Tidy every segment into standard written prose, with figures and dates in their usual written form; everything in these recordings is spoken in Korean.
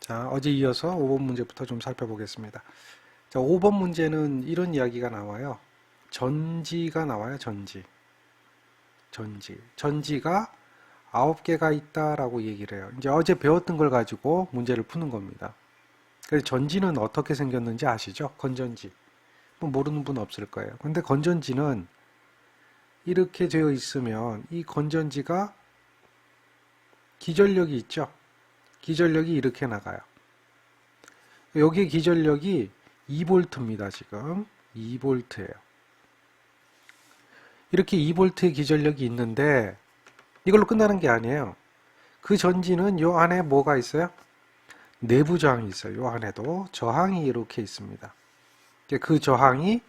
자, 어제 이어서 5번 문제부터 좀 살펴보겠습니다. 자, 5번 문제는 이런 이야기가 나와요. 전지가 나와요, 전지. 전지가 9개가 있다라고 얘기를 해요. 이제 어제 배웠던 걸 가지고 문제를 푸는 겁니다. 그래서 전지는 어떻게 생겼는지 아시죠? 건전지. 뭐 모르는 분 없을 거예요. 근데 건전지는 이렇게 되어 있으면 이 건전지가 기전력이 있죠? 기전력이 이렇게 나가요. 여기 기전력이 2V입니다, 지금. 2V예요. 이렇게 2V의 기전력이 있는데 이걸로 끝나는 게 아니에요. 그 전지는 요 안에 뭐가 있어요? 내부 저항이 있어요. 요 안에도 저항이 이렇게 있습니다. 그 저항이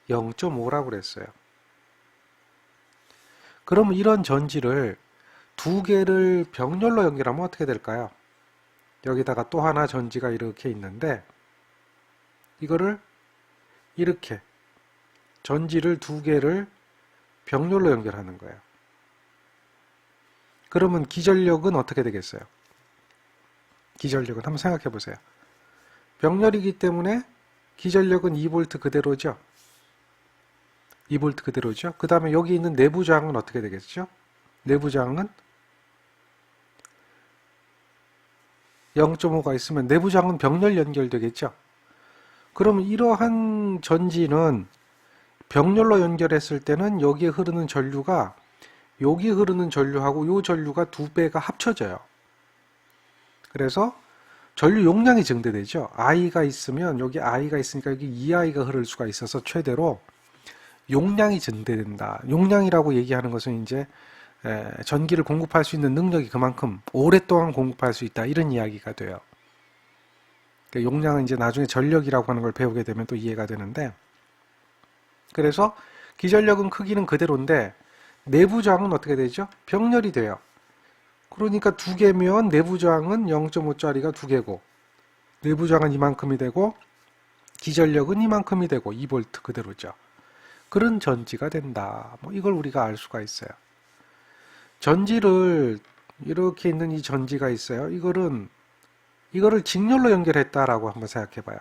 0.5라고 그랬어요. 그러면 이런 전지를 두 개를 병렬로 연결하면 어떻게 될까요? 여기다가 또 하나 전지가 이렇게 있는데 이거를 이렇게 전지를 두 개를 병렬로 연결하는 거예요. 그러면 기전력은 어떻게 되겠어요? 기전력은 한번 생각해 보세요. 병렬이기 때문에 기전력은 2V 그대로죠. 2V 그대로죠. 그 다음에 여기 있는 내부 저항은 어떻게 되겠죠? 내부 저항은 0.5가 있으면 내부 저항은 병렬 연결되겠죠. 그러면 이러한 전지는 병렬로 연결했을 때는 여기에 흐르는 전류가 여기 흐르는 전류하고 이 전류가 두 배가 합쳐져요. 그래서 전류 용량이 증대되죠. I가 있으면 여기 I가 있으니까 여기 2I가 흐를 수가 있어서 최대로 용량이 증대된다. 용량이라고 얘기하는 것은 이제 전기를 공급할 수 있는 능력이 그만큼 오랫동안 공급할 수 있다. 이런 이야기가 돼요. 그러니까 용량은 이제 나중에 전력이라고 하는 걸 배우게 되면 또 이해가 되는데, 그래서 기전력은 크기는 그대로인데 내부 저항은 어떻게 되죠? 병렬이 돼요. 그러니까 두 개면 내부 저항은 0.5짜리가 두 개고 내부 저항은 이만큼이 되고 기전력은 이만큼이 되고 2V 그대로죠. 그런 전지가 된다. 뭐 이걸 우리가 알 수가 있어요. 전지를 이렇게 있는 이 전지가 있어요. 이거를 직렬로 연결했다라고 한번 생각해 봐요.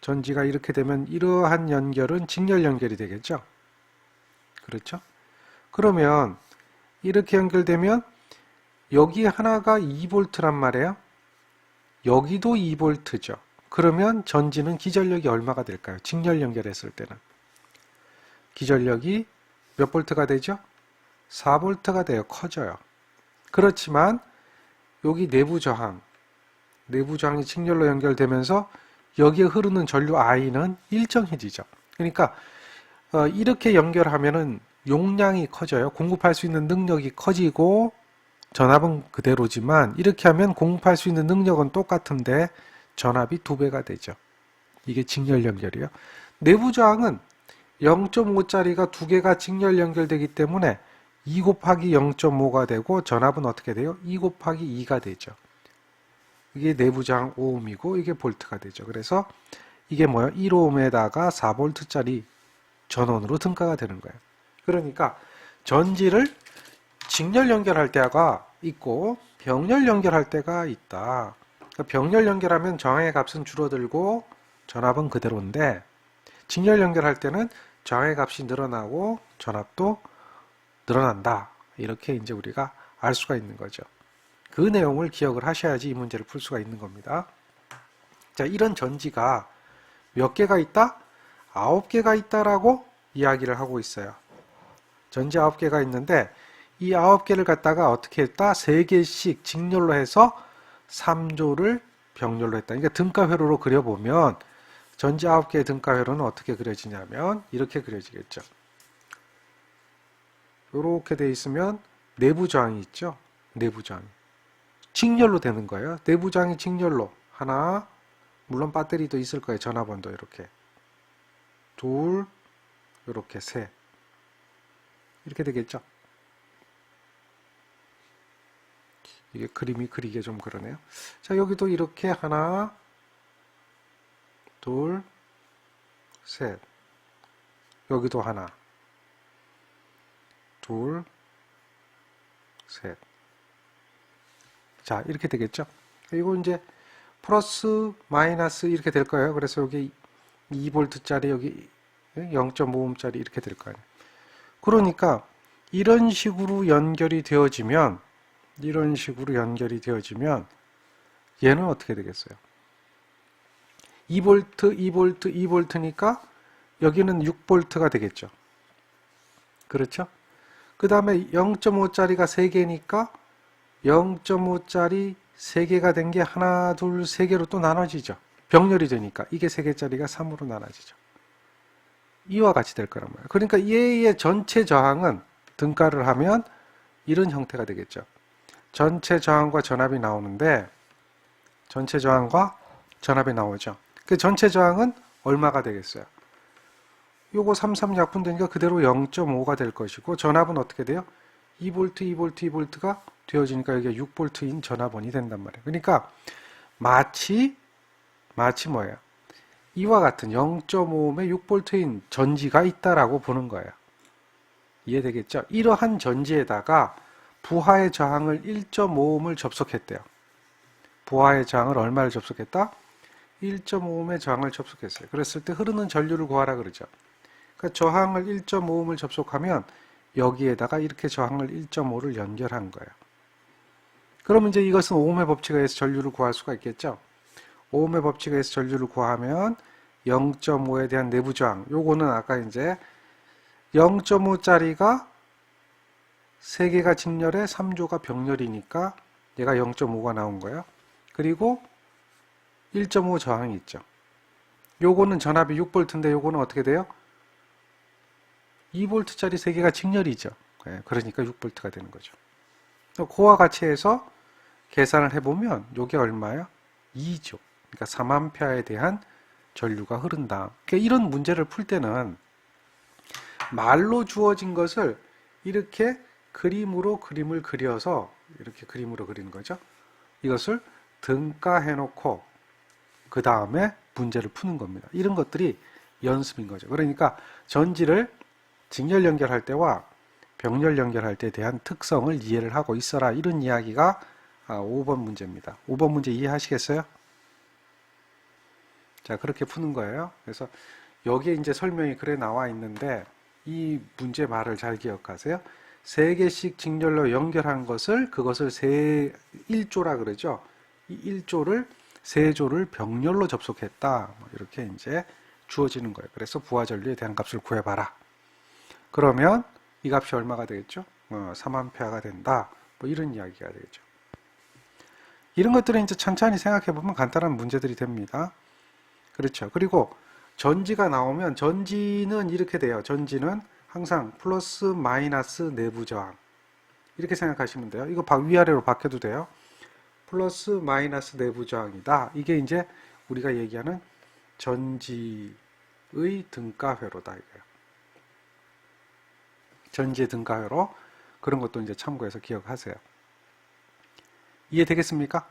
전지가 이렇게 되면 이러한 연결은 직렬 연결이 되겠죠. 그렇죠? 그러면 이렇게 연결되면 여기 하나가 2V란 말이에요. 여기도 2V죠. 그러면 전지는 기전력이 얼마가 될까요? 직렬 연결했을 때는. 기전력이 몇 볼트가 되죠? 4V가 돼요. 커져요. 그렇지만 여기 내부 저항이 직렬로 연결되면서 여기에 흐르는 전류 I는 일정해지죠. 그러니까 이렇게 연결하면은 용량이 커져요. 공급할 수 있는 능력이 커지고 전압은 그대로지만 이렇게 하면 공급할 수 있는 능력은 똑같은데 전압이 2배가 되죠. 이게 직렬 연결이요. 내부 저항은 0.5짜리가 두 개가 직렬 연결되기 때문에 2 곱하기 0.5가 되고 전압은 어떻게 돼요? 2 곱하기 2가 되죠. 이게 내부 저항 오음이고 이게 볼트가 되죠. 그래서 이게 뭐예요? 1오음에다가 4볼트짜리 전원으로 등가가 되는 거예요. 그러니까 전지를 직렬 연결할 때가 있고 병렬 연결할 때가 있다. 그러니까 병렬 연결하면 저항의 값은 줄어들고 전압은 그대로인데 직렬 연결할 때는 저항의 값이 늘어나고 전압도 늘어난다. 이렇게 이제 우리가 알 수가 있는 거죠. 그 내용을 기억을 하셔야지 이 문제를 풀 수가 있는 겁니다. 자, 이런 전지가 몇 개가 있다? 9개가 있다라고 이야기를 하고 있어요. 전지 9개가 있는데 이 9개를 갖다가 어떻게 했다? 3개씩 직렬로 해서 3조를 병렬로 했다. 그러니까 등가회로로 그려보면 전지 9개의 등가회로는 어떻게 그려지냐면 이렇게 그려지겠죠. 이렇게 돼 있으면 내부 저항이 있죠. 내부 저항. 직렬로 되는 거예요. 내부 저항이 직렬로 하나, 물론 배터리도 있을 거예요. 전압원도 이렇게 둘, 이렇게 셋 이렇게 되겠죠. 이게 그림이 그리기 좀 그러네요. 자, 여기도 이렇게 하나, 둘, 셋. 여기도 하나, 둘, 셋. 자, 이렇게 되겠죠. 이거 이제 플러스 마이너스 이렇게 될 거예요. 그래서 여기 2V짜리 여기 0.5ohm짜리 이렇게 될 거예요. 그러니까 이런 식으로 연결이 되어지면 얘는 어떻게 되겠어요? 2V, 2V, 2V니까 여기는 6V가 되겠죠. 그렇죠? 그 다음에 0.5짜리가 3개니까 0.5짜리 3개가 된 게 하나, 둘, 3개로 또 나눠지죠. 병렬이 되니까 이게 3개짜리가 3으로 나눠지죠. 이와 같이 될 거란 말이에요. 그러니까 얘의 전체 저항은 등가를 하면 이런 형태가 되겠죠. 전체 저항과 전압이 나오는데 전체 저항과 전압이 나오죠. 그 전체 저항은 얼마가 되겠어요? 요거 33 약분되니까 그대로 0.5가 될 것이고 전압은 어떻게 돼요? 2V, 2V, 2V가 되어지니까 이게 6V인 전압원이 된단 말이에요. 그러니까 마치 뭐예요? 이와 같은 0.5ohm의 6V인 전지가 있다라고 보는 거예요. 이해되겠죠? 이러한 전지에다가 부하의 저항을 1.5ohm을 접속했대요. 부하의 저항을 얼마를 접속했다? 1.5ohm의 저항을 접속했어요. 그랬을 때 흐르는 전류를 구하라 그러죠. 그러니까 저항을 1.5ohm을 접속하면 여기에다가 이렇게 저항을 1.5를 연결한 거예요. 그러면 이제 이것은 오음의 법칙에 의해서 전류를 구할 수가 있겠죠. 오음의 법칙에 의해서 전류를 구하면 0.5에 대한 내부 저항, 요거는 아까 이제 0.5짜리가 3개가 직렬에 3조가 병렬이니까 얘가 0.5가 나온 거예요. 그리고 1.5 저항이 있죠. 요거는 전압이 6V인데 요거는 어떻게 돼요? 2V짜리 3개가 직렬이죠. 그러니까 6V가 되는 거죠. 그와 같이 해서 계산을 해보면 요게 얼마예요? 2조. 그러니까 3A에 대한 전류가 흐른다. 그러니까 이런 문제를 풀 때는 말로 주어진 것을 이렇게 그림을 그려서 이렇게 그림으로 그리는 거죠. 이것을 등가해 놓고 그 다음에 문제를 푸는 겁니다. 이런 것들이 연습인 거죠. 그러니까 전지를 직렬 연결할 때와 병렬 연결할 때에 대한 특성을 이해를 하고 있어라. 이런 이야기가 5번 문제입니다. 5번 문제 이해하시겠어요? 자, 그렇게 푸는 거예요. 그래서 여기에 이제 설명이 그래 나와 있는데 이 문제 말을 잘 기억하세요. 3개씩 직렬로 연결한 것을 그것을 1조라 그러죠. 이 1조를 3조를 병렬로 접속했다. 이렇게 이제 주어지는 거예요. 그래서 부하 전류에 대한 값을 구해봐라. 그러면 이 값이 얼마가 되겠죠? 3A가 된다. 뭐 이런 이야기가 되겠죠. 이런 것들은 이제 천천히 생각해 보면 간단한 문제들이 됩니다. 그렇죠. 그리고 전지가 나오면 전지는 이렇게 돼요. 전지는 항상 플러스 마이너스 내부 저항 이렇게 생각하시면 돼요. 이거 위아래로 바뀌어도 돼요. 플러스 마이너스 내부 저항이다. 이게 이제 우리가 얘기하는 전지의 등가회로다 이거예요. 전지의 등가회로 그런 것도 이제 참고해서 기억하세요. 이해되겠습니까?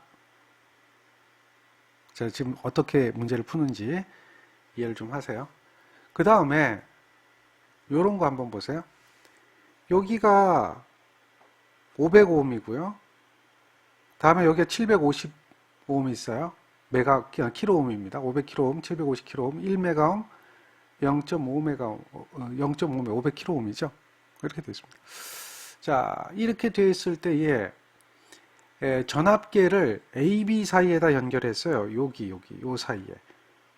제가 지금 어떻게 문제를 푸는지 이해를 좀 하세요. 그 다음에 요런 거 한번 보세요. 여기가 500ohm이고요. 다음에 여기가 750ohm이 있어요. 킬로옴입니다. 500kΩ, 750kΩ, 1메가옴, 0.5메가옴, 0.5면 500kΩ이죠. 이렇게 되어 있습니다. 자, 이렇게 되어 있을 때에 전압계를 AB 사이에다 연결했어요.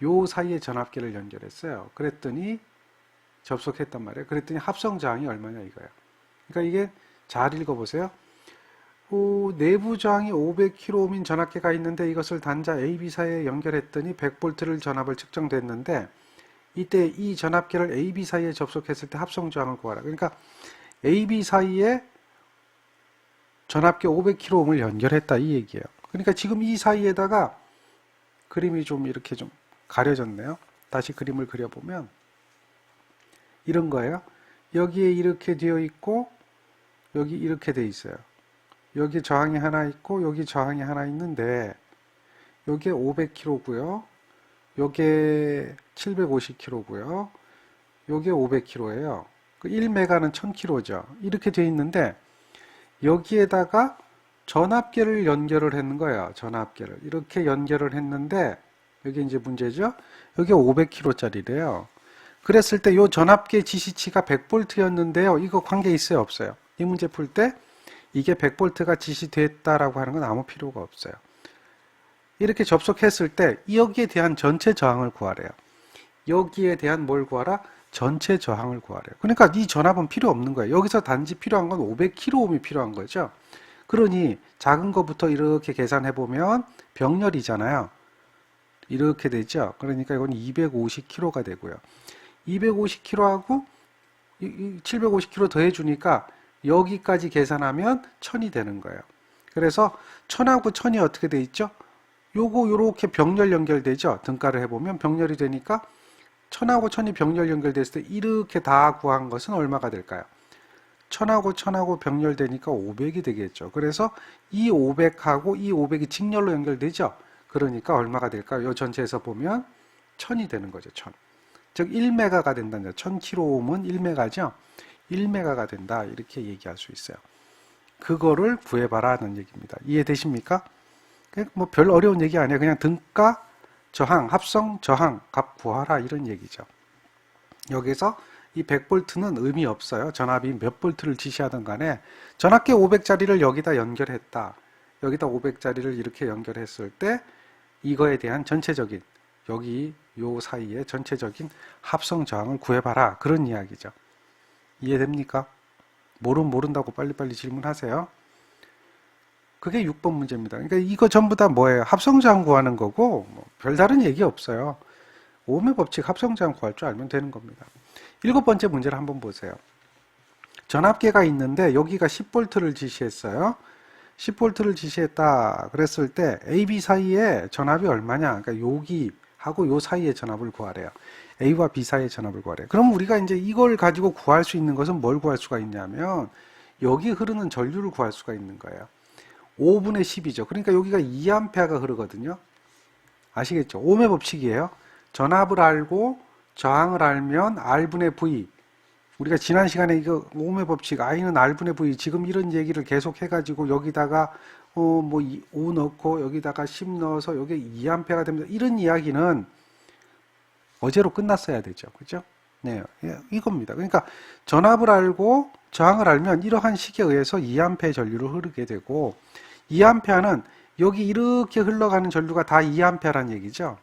요 사이에 전압계를 연결했어요. 그랬더니 접속했단 말이에요. 그랬더니 합성 저항이 얼마냐 이거예요. 그러니까 이게 잘 읽어보세요. 내부 저항이 500kΩ인 전압계가 있는데 이것을 단자 AB 사이에 연결했더니 100V를 전압을 측정됐는데 이때 이 전압계를 AB 사이에 접속했을 때 합성 저항을 구하라. 그러니까 AB 사이에 전압계 500kΩ을 연결했다 이 얘기예요. 그러니까 지금 이 사이에다가 그림이 좀 이렇게 좀 가려졌네요. 다시 그림을 그려보면 이런 거예요. 여기에 이렇게 되어 있고 여기 이렇게 되어 있어요. 여기 저항이 하나 있고 여기 저항이 하나 있는데 여기에 500kg고요. 여기에 750kg고요. 여기에 500kg예요. 1메가는 1000kg죠. 이렇게 되어 있는데 여기에다가 전압계를 연결을 했는 거예요. 전압계를. 이렇게 연결을 했는데, 여기 이제 문제죠? 여기 500kV짜리래요. 그랬을 때 이 전압계 지시치가 100V였는데요. 이거 관계 있어요? 없어요? 이 문제 풀 때 이게 100V가 지시됐다라고 하는 건 아무 필요가 없어요. 이렇게 접속했을 때 여기에 대한 전체 저항을 구하래요. 여기에 대한 뭘 구하라? 전체 저항을 구하래요. 그러니까 이 전압은 필요 없는 거예요. 여기서 단지 필요한 건 500kΩ이 필요한 거죠. 그러니 작은 거부터 이렇게 계산해 보면 병렬이잖아요. 이렇게 되죠. 그러니까 이건 250kg가 되고요. 250kg하고 750kg 더해주니까 여기까지 계산하면 1000이 되는 거예요. 그래서 1000하고 1000이 어떻게 돼 있죠? 요거 요렇게 병렬 연결되죠. 등가를 해보면 병렬이 되니까 1000하고 1000이 병렬 연결됐을 때 이렇게 다 구한 것은 얼마가 될까요? 1000하고 1000하고 병렬되니까 500이 되겠죠. 그래서 이 500하고 이 500이 직렬로 연결되죠. 그러니까 얼마가 될까요? 이 전체에서 보면 1000이 되는 거죠. 1000. 즉 1메가가 된다는 거죠. 1000kΩ은 1메가죠. 1메가가 된다. 이렇게 얘기할 수 있어요. 그거를 구해봐라는 얘기입니다. 이해되십니까? 뭐 별 어려운 얘기 아니에요. 그냥 등가, 저항, 합성, 저항, 값 구하라 이런 얘기죠. 여기서 이 100V는 의미 없어요. 전압이 몇 볼트를 지시하든 간에 전압계 500짜리를 여기다 연결했다. 여기다 500짜리를 이렇게 연결했을 때 이거에 대한 전체적인 여기 요 사이에 전체적인 합성 저항을 구해봐라. 그런 이야기죠. 이해됩니까? 모른다고 빨리빨리 질문하세요. 그게 6번 문제입니다. 그러니까 이거 전부 다 뭐예요? 합성 저항 구하는 거고 뭐 별다른 얘기 없어요. 오음의 법칙 합성 저항 구할 줄 알면 되는 겁니다. 7번째 문제를 한번 보세요. 전압계가 있는데 여기가 10V를 지시했어요. 10V를 지시했다 그랬을 때 AB 사이에 전압이 얼마냐? 그러니까 여기하고 요 사이의 전압을 구하래요. A와 B 사이의 전압을 구하래요. 그럼 우리가 이제 이걸 가지고 구할 수 있는 것은 뭘 구할 수가 있냐면 여기 흐르는 전류를 구할 수가 있는 거예요. 5분의 10이죠. 그러니까 여기가 2A가 흐르거든요. 아시겠죠? ohm의 법칙이에요. 전압을 알고 저항을 알면 R분의 V. 우리가 지난 시간에 이거 ohm의 법칙 I는 R분의 V 지금 이런 얘기를 계속 해가지고 여기다가 5 넣고 여기다가 10 넣어서 여기 2A가 됩니다. 이런 이야기는 어제로 끝났어야 되죠. 그죠? 네, 이겁니다. 그러니까 전압을 알고 저항을 알면 이러한 식에 의해서 2A의 전류를 흐르게 되고 2A는 여기 이렇게 흘러가는 전류가 다 2A라는 얘기죠.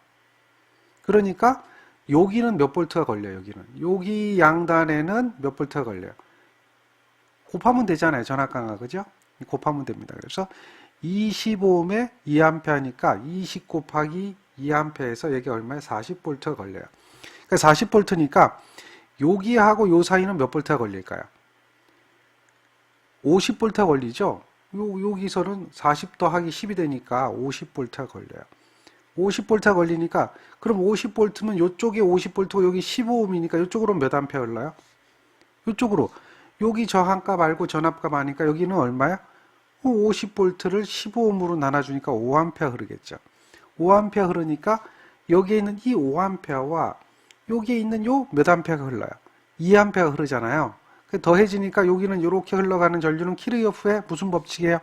그러니까 여기는 몇 볼트가 걸려요. 여기 양단에는 몇 볼트가 걸려요. 곱하면 되잖아요. 전압 강화. 그죠? 곱하면 됩니다. 그래서 25옴에 2A니까 20 곱하기 2A에서 여기 얼마에 40볼트가 걸려요. 그러니까 40볼트니까 여기하고 요 사이는 몇 볼트가 걸릴까요? 50볼트가 걸리죠? 여기서는 40 더하기 10이 되니까 50볼트가 걸려요. 50볼트가 걸리니까 그럼 50볼트면 이쪽에 50볼트고 여기 15옴이니까 이쪽으로 몇 암페어 흘러요? 이쪽으로. 여기 저항값 알고 전압값 아니까 여기는 얼마야? 50볼트를 15옴으로 나눠주니까 5암페어 흐르겠죠. 5암페어 흐르니까 여기에 있는 이 5암페어와 여기에 있는 요 몇 암페어가 흘러요? 2암페어가 흐르잖아요. 더해지니까 여기는 이렇게 흘러가는 전류는 키르요프의 무슨 법칙이에요?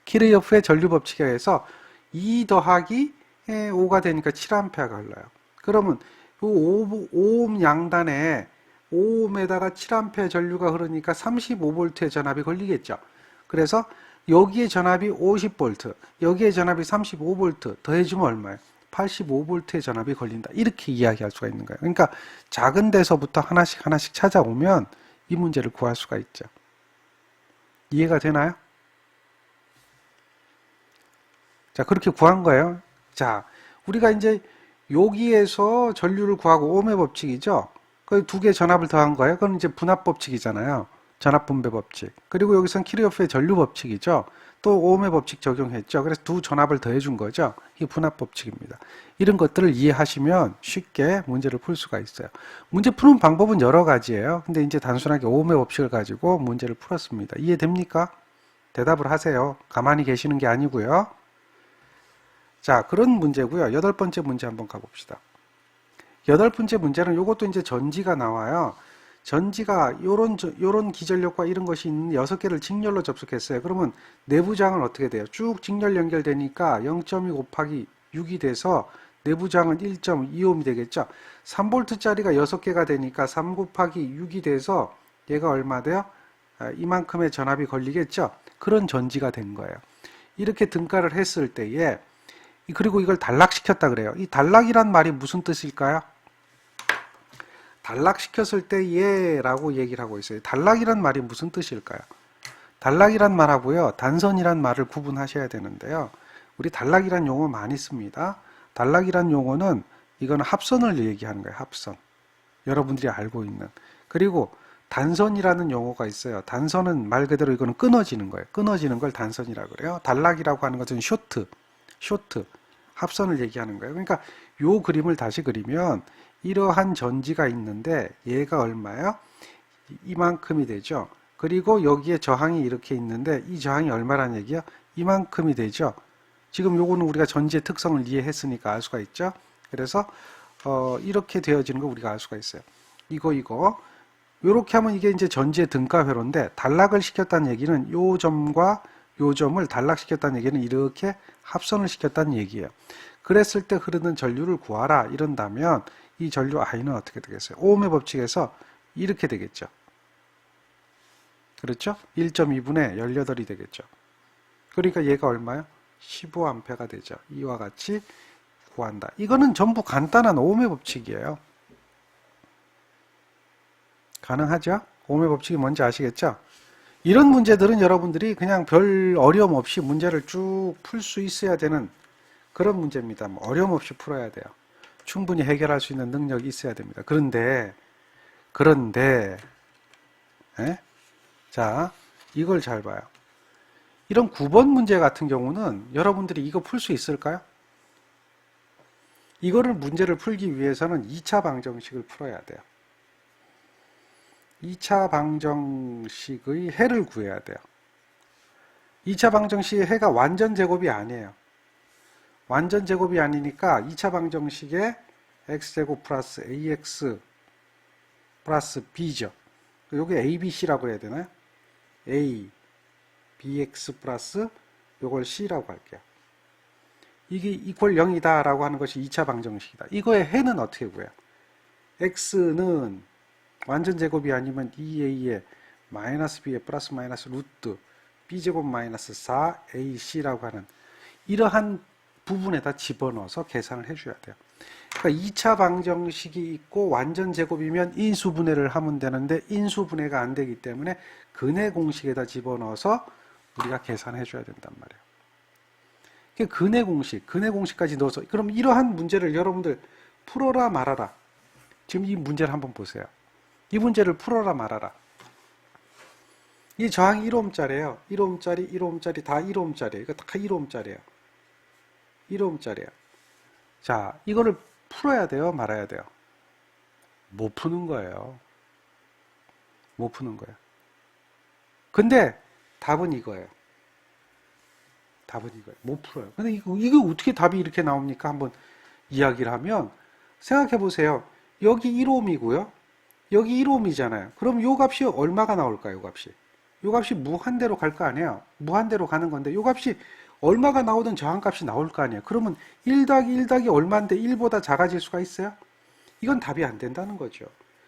키르요프의 전류 법칙에 의해서 2 더하기 5가 되니까 7A가 흘러요. 그러면 요 5옴 양단에 5옴에다가 7A 전류가 흐르니까 35V의 전압이 걸리겠죠. 그래서 여기에 전압이 50V, 여기에 전압이 35V 더해주면 얼마예요? 85V의 전압이 걸린다. 이렇게 이야기할 수가 있는 거예요. 그러니까 작은 데서부터 하나씩 찾아오면 이 문제를 구할 수가 있죠. 이해가 되나요? 자, 그렇게 구한 거예요. 자, 우리가 이제 여기에서 전류를 구하고 ohm의 법칙이죠. 그 두 개 전압을 더한 거예요. 그건 이제 분압 법칙이잖아요. 전압 분배 법칙. 그리고 여기서는 키르요프의 전류 법칙이죠. 또 ohm의 법칙 적용했죠. 그래서 두 전압을 더해준 거죠. 이 분압 법칙입니다. 이런 것들을 이해하시면 쉽게 문제를 풀 수가 있어요. 문제 푸는 방법은 여러 가지예요. 근데 이제 단순하게 ohm의 법칙을 가지고 문제를 풀었습니다. 이해됩니까? 대답을 하세요. 가만히 계시는 게 아니고요. 자, 그런 문제고요. 8번째 문제 한번 가봅시다. 8번째 문제는 이것도 이제 전지가 나와요. 전지가 요런 기전력과 이런 것이 있는 6개를 직렬로 접속했어요. 그러면 내부장은 어떻게 돼요? 쭉 직렬 연결되니까 0.2 곱하기 6이 돼서 내부장은 1.25옴이 되겠죠. 3V짜리가 6개가 되니까 3 곱하기 6이 돼서 얘가 얼마 돼요? 이만큼의 전압이 걸리겠죠. 그런 전지가 된 거예요. 이렇게 등가를 했을 때에, 그리고 이걸 단락시켰다 그래요. 이 단락이란 말이 무슨 뜻일까요? 단락시켰을 때 라고 얘기를 하고 있어요. 단락이란 말이 무슨 뜻일까요? 단락이란 말하고요, 단선이란 말을 구분하셔야 되는데요. 우리 단락이란 용어 많이 씁니다. 단락이란 용어는 이건 합선을 얘기하는 거예요. 합선. 여러분들이 알고 있는. 그리고 단선이라는 용어가 있어요. 단선은 말 그대로 이거는 끊어지는 거예요. 끊어지는 걸 단선이라고 그래요. 단락이라고 하는 것은 쇼트, 합선을 얘기하는 거예요. 그러니까 요 그림을 다시 그리면 이러한 전지가 있는데 얘가 얼마예요? 이만큼이 되죠. 그리고 여기에 저항이 이렇게 있는데 이 저항이 얼마란 얘기야? 이만큼이 되죠. 지금 요거는 우리가 전지의 특성을 이해했으니까 알 수가 있죠. 그래서 이렇게 되어지는 거 우리가 알 수가 있어요. 이거 요렇게 하면 이게 이제 전지의 등가회로인데, 단락을 시켰다는 얘기는 요 점과 요 점을 단락시켰다는 얘기는 이렇게 합선을 시켰다는 얘기예요. 그랬을 때 흐르는 전류를 구하라 이런다면 이 전류 I는 어떻게 되겠어요? 오음의 법칙에서 이렇게 되겠죠. 그렇죠? 1.2분의 18이 되겠죠. 그러니까 얘가 얼마요? 15A가 되죠. 이와 같이 구한다. 이거는 전부 간단한 오음의 법칙이에요. 가능하죠? 오음의 법칙이 뭔지 아시겠죠? 이런 문제들은 여러분들이 그냥 별 어려움 없이 문제를 쭉 풀 수 있어야 되는 그런 문제입니다. 어려움 없이 풀어야 돼요. 충분히 해결할 수 있는 능력이 있어야 됩니다. 그런데 자, 이걸 잘 봐요. 이런 9번 문제 같은 경우는 여러분들이 이거 풀 수 있을까요? 이거를 문제를 풀기 위해서는 2차 방정식을 풀어야 돼요. 2차 방정식의 해를 구해야 돼요. 2차 방정식의 해가 완전 제곱이 아니에요. 완전 제곱이 아니니까 2차 방정식에 x제곱 플러스 ax 플러스 b죠. 요게 abc라고 해야 되나요? a, bx 플러스 요걸 c라고 할게요. 이게 이퀄 0이다 라고 하는 것이 2차 방정식이다. 이거의 해는 어떻게 구해요? x는 완전 제곱이 아니면 2a에 마이너스 b에 플러스 마이너스 루트 b제곱 마이너스 4ac라고 하는 이러한 부분에다 집어넣어서 계산을 해줘야 돼요. 그러니까 2차 방정식이 있고 완전 제곱이면 인수분해를 하면 되는데 인수분해가 안 되기 때문에 근해 공식에다 집어넣어서 우리가 계산해 줘야 된단 말이에요. 근해 공식까지 넣어서, 그럼 이러한 문제를 여러분들 풀어라 말아라. 지금 이 문제를 한번 보세요. 이 문제를 풀어라 말아라. 이 저항이 1ohm짜리예요. 1ohm짜리, 1ohm짜리 다 1ohm짜리예요. 이거 다 1ohm짜리예요. 1ohm짜리예요. 자, 이거를 풀어야 돼요, 말아야 돼요? 못 푸는 거예요. 못 푸는 거예요. 근데 답은 이거예요. 답은 이거예요. 못 풀어요. 근데 이거 어떻게 답이 이렇게 나옵니까? 한번 이야기를 하면 생각해 보세요. 여기 1ohm이고요. 여기 1ohm이잖아요. 그럼 요 값이 얼마가 나올까요? 요 값이. 요 값이 무한대로 갈 거 아니에요. 무한대로 가는 건데 요 값이 얼마가 나오든 저항값이 나올 거 아니에요. 그러면 1 더하기 1 더하기 얼마인데 1보다 작아질 수가 있어요? 이건 답이 안 된다는 거죠.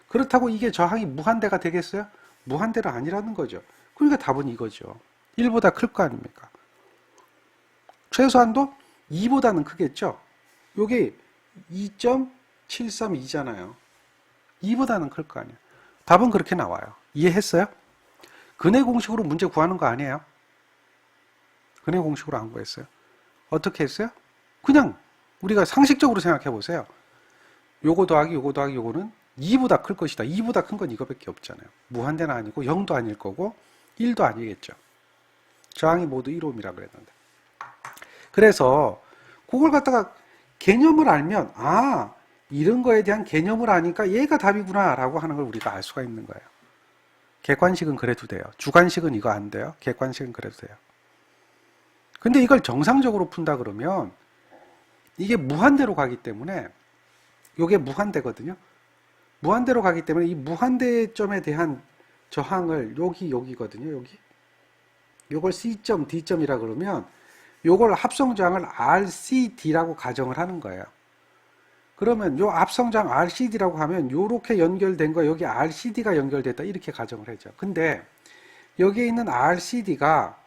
그렇다고 이게 저항이 무한대가 되겠어요? 무한대가 아니라는 거죠. 그러니까 답은 이거죠. 1보다 클 거 아닙니까? 최소한도 2보다는 크겠죠? 요게 2.732잖아요. 2보다는 클 거 아니에요. 답은 그렇게 나와요. 이해했어요? 근해 공식으로 문제 구하는 거 아니에요? 근해 공식으로 안 구했어요. 어떻게 했어요? 그냥 우리가 상식적으로 생각해 보세요. 요거 더하기 요거는 2보다 클 것이다. 2보다 큰 건 이거밖에 없잖아요. 무한대는 아니고 0도 아닐 거고 1도 아니겠죠. 저항이 모두 1ohm이라고 그랬는데. 그래서 그걸 갖다가 개념을 알면 이런 거에 대한 개념을 아니까 얘가 답이구나 라고 하는 걸 우리가 알 수가 있는 거예요. 객관식은 그래도 돼요. 주관식은 이거 안 돼요. 객관식은 그래도 돼요. 근데 이걸 정상적으로 푼다 그러면 이게 무한대로 가기 때문에 이게 무한대거든요. 무한대로 가기 때문에 이 무한대점에 대한 저항을 여기거든요. 여기. 요걸 C점, D점이라 그러면 요걸 합성저항을 RCD라고 가정을 하는 거예요. 그러면 요 합성저항 RCD라고 하면 요렇게 연결된 거 여기 RCD가 연결됐다 이렇게 가정을 하죠. 근데 여기에 있는 RCD가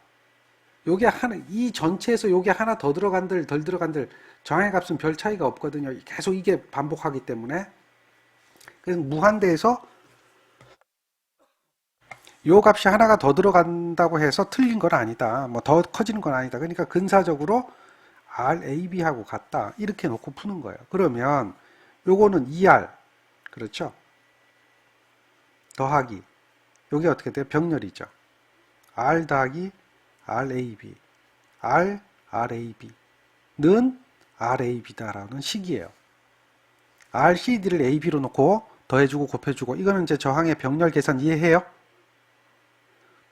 요게 하나, 이 전체에서 요게 하나 더 들어간들 덜 들어간들 저항의 값은 별 차이가 없거든요. 계속 이게 반복하기 때문에. 그래서 무한대에서 요 값이 하나가 더 들어간다고 해서 틀린 건 아니다. 뭐 더 커지는 건 아니다. 그러니까 근사적으로 RAB하고 같다. 이렇게 놓고 푸는 거예요. 그러면 요거는 ER. 그렇죠? 더하기. 요게 어떻게 돼요? 병렬이죠. R 더하기 RAB. RAB는 RAB다라는 식이에요. RCD를 AB로 놓고 더해주고 곱해주고 이거는 이제 저항의 병렬 계산 이해해요?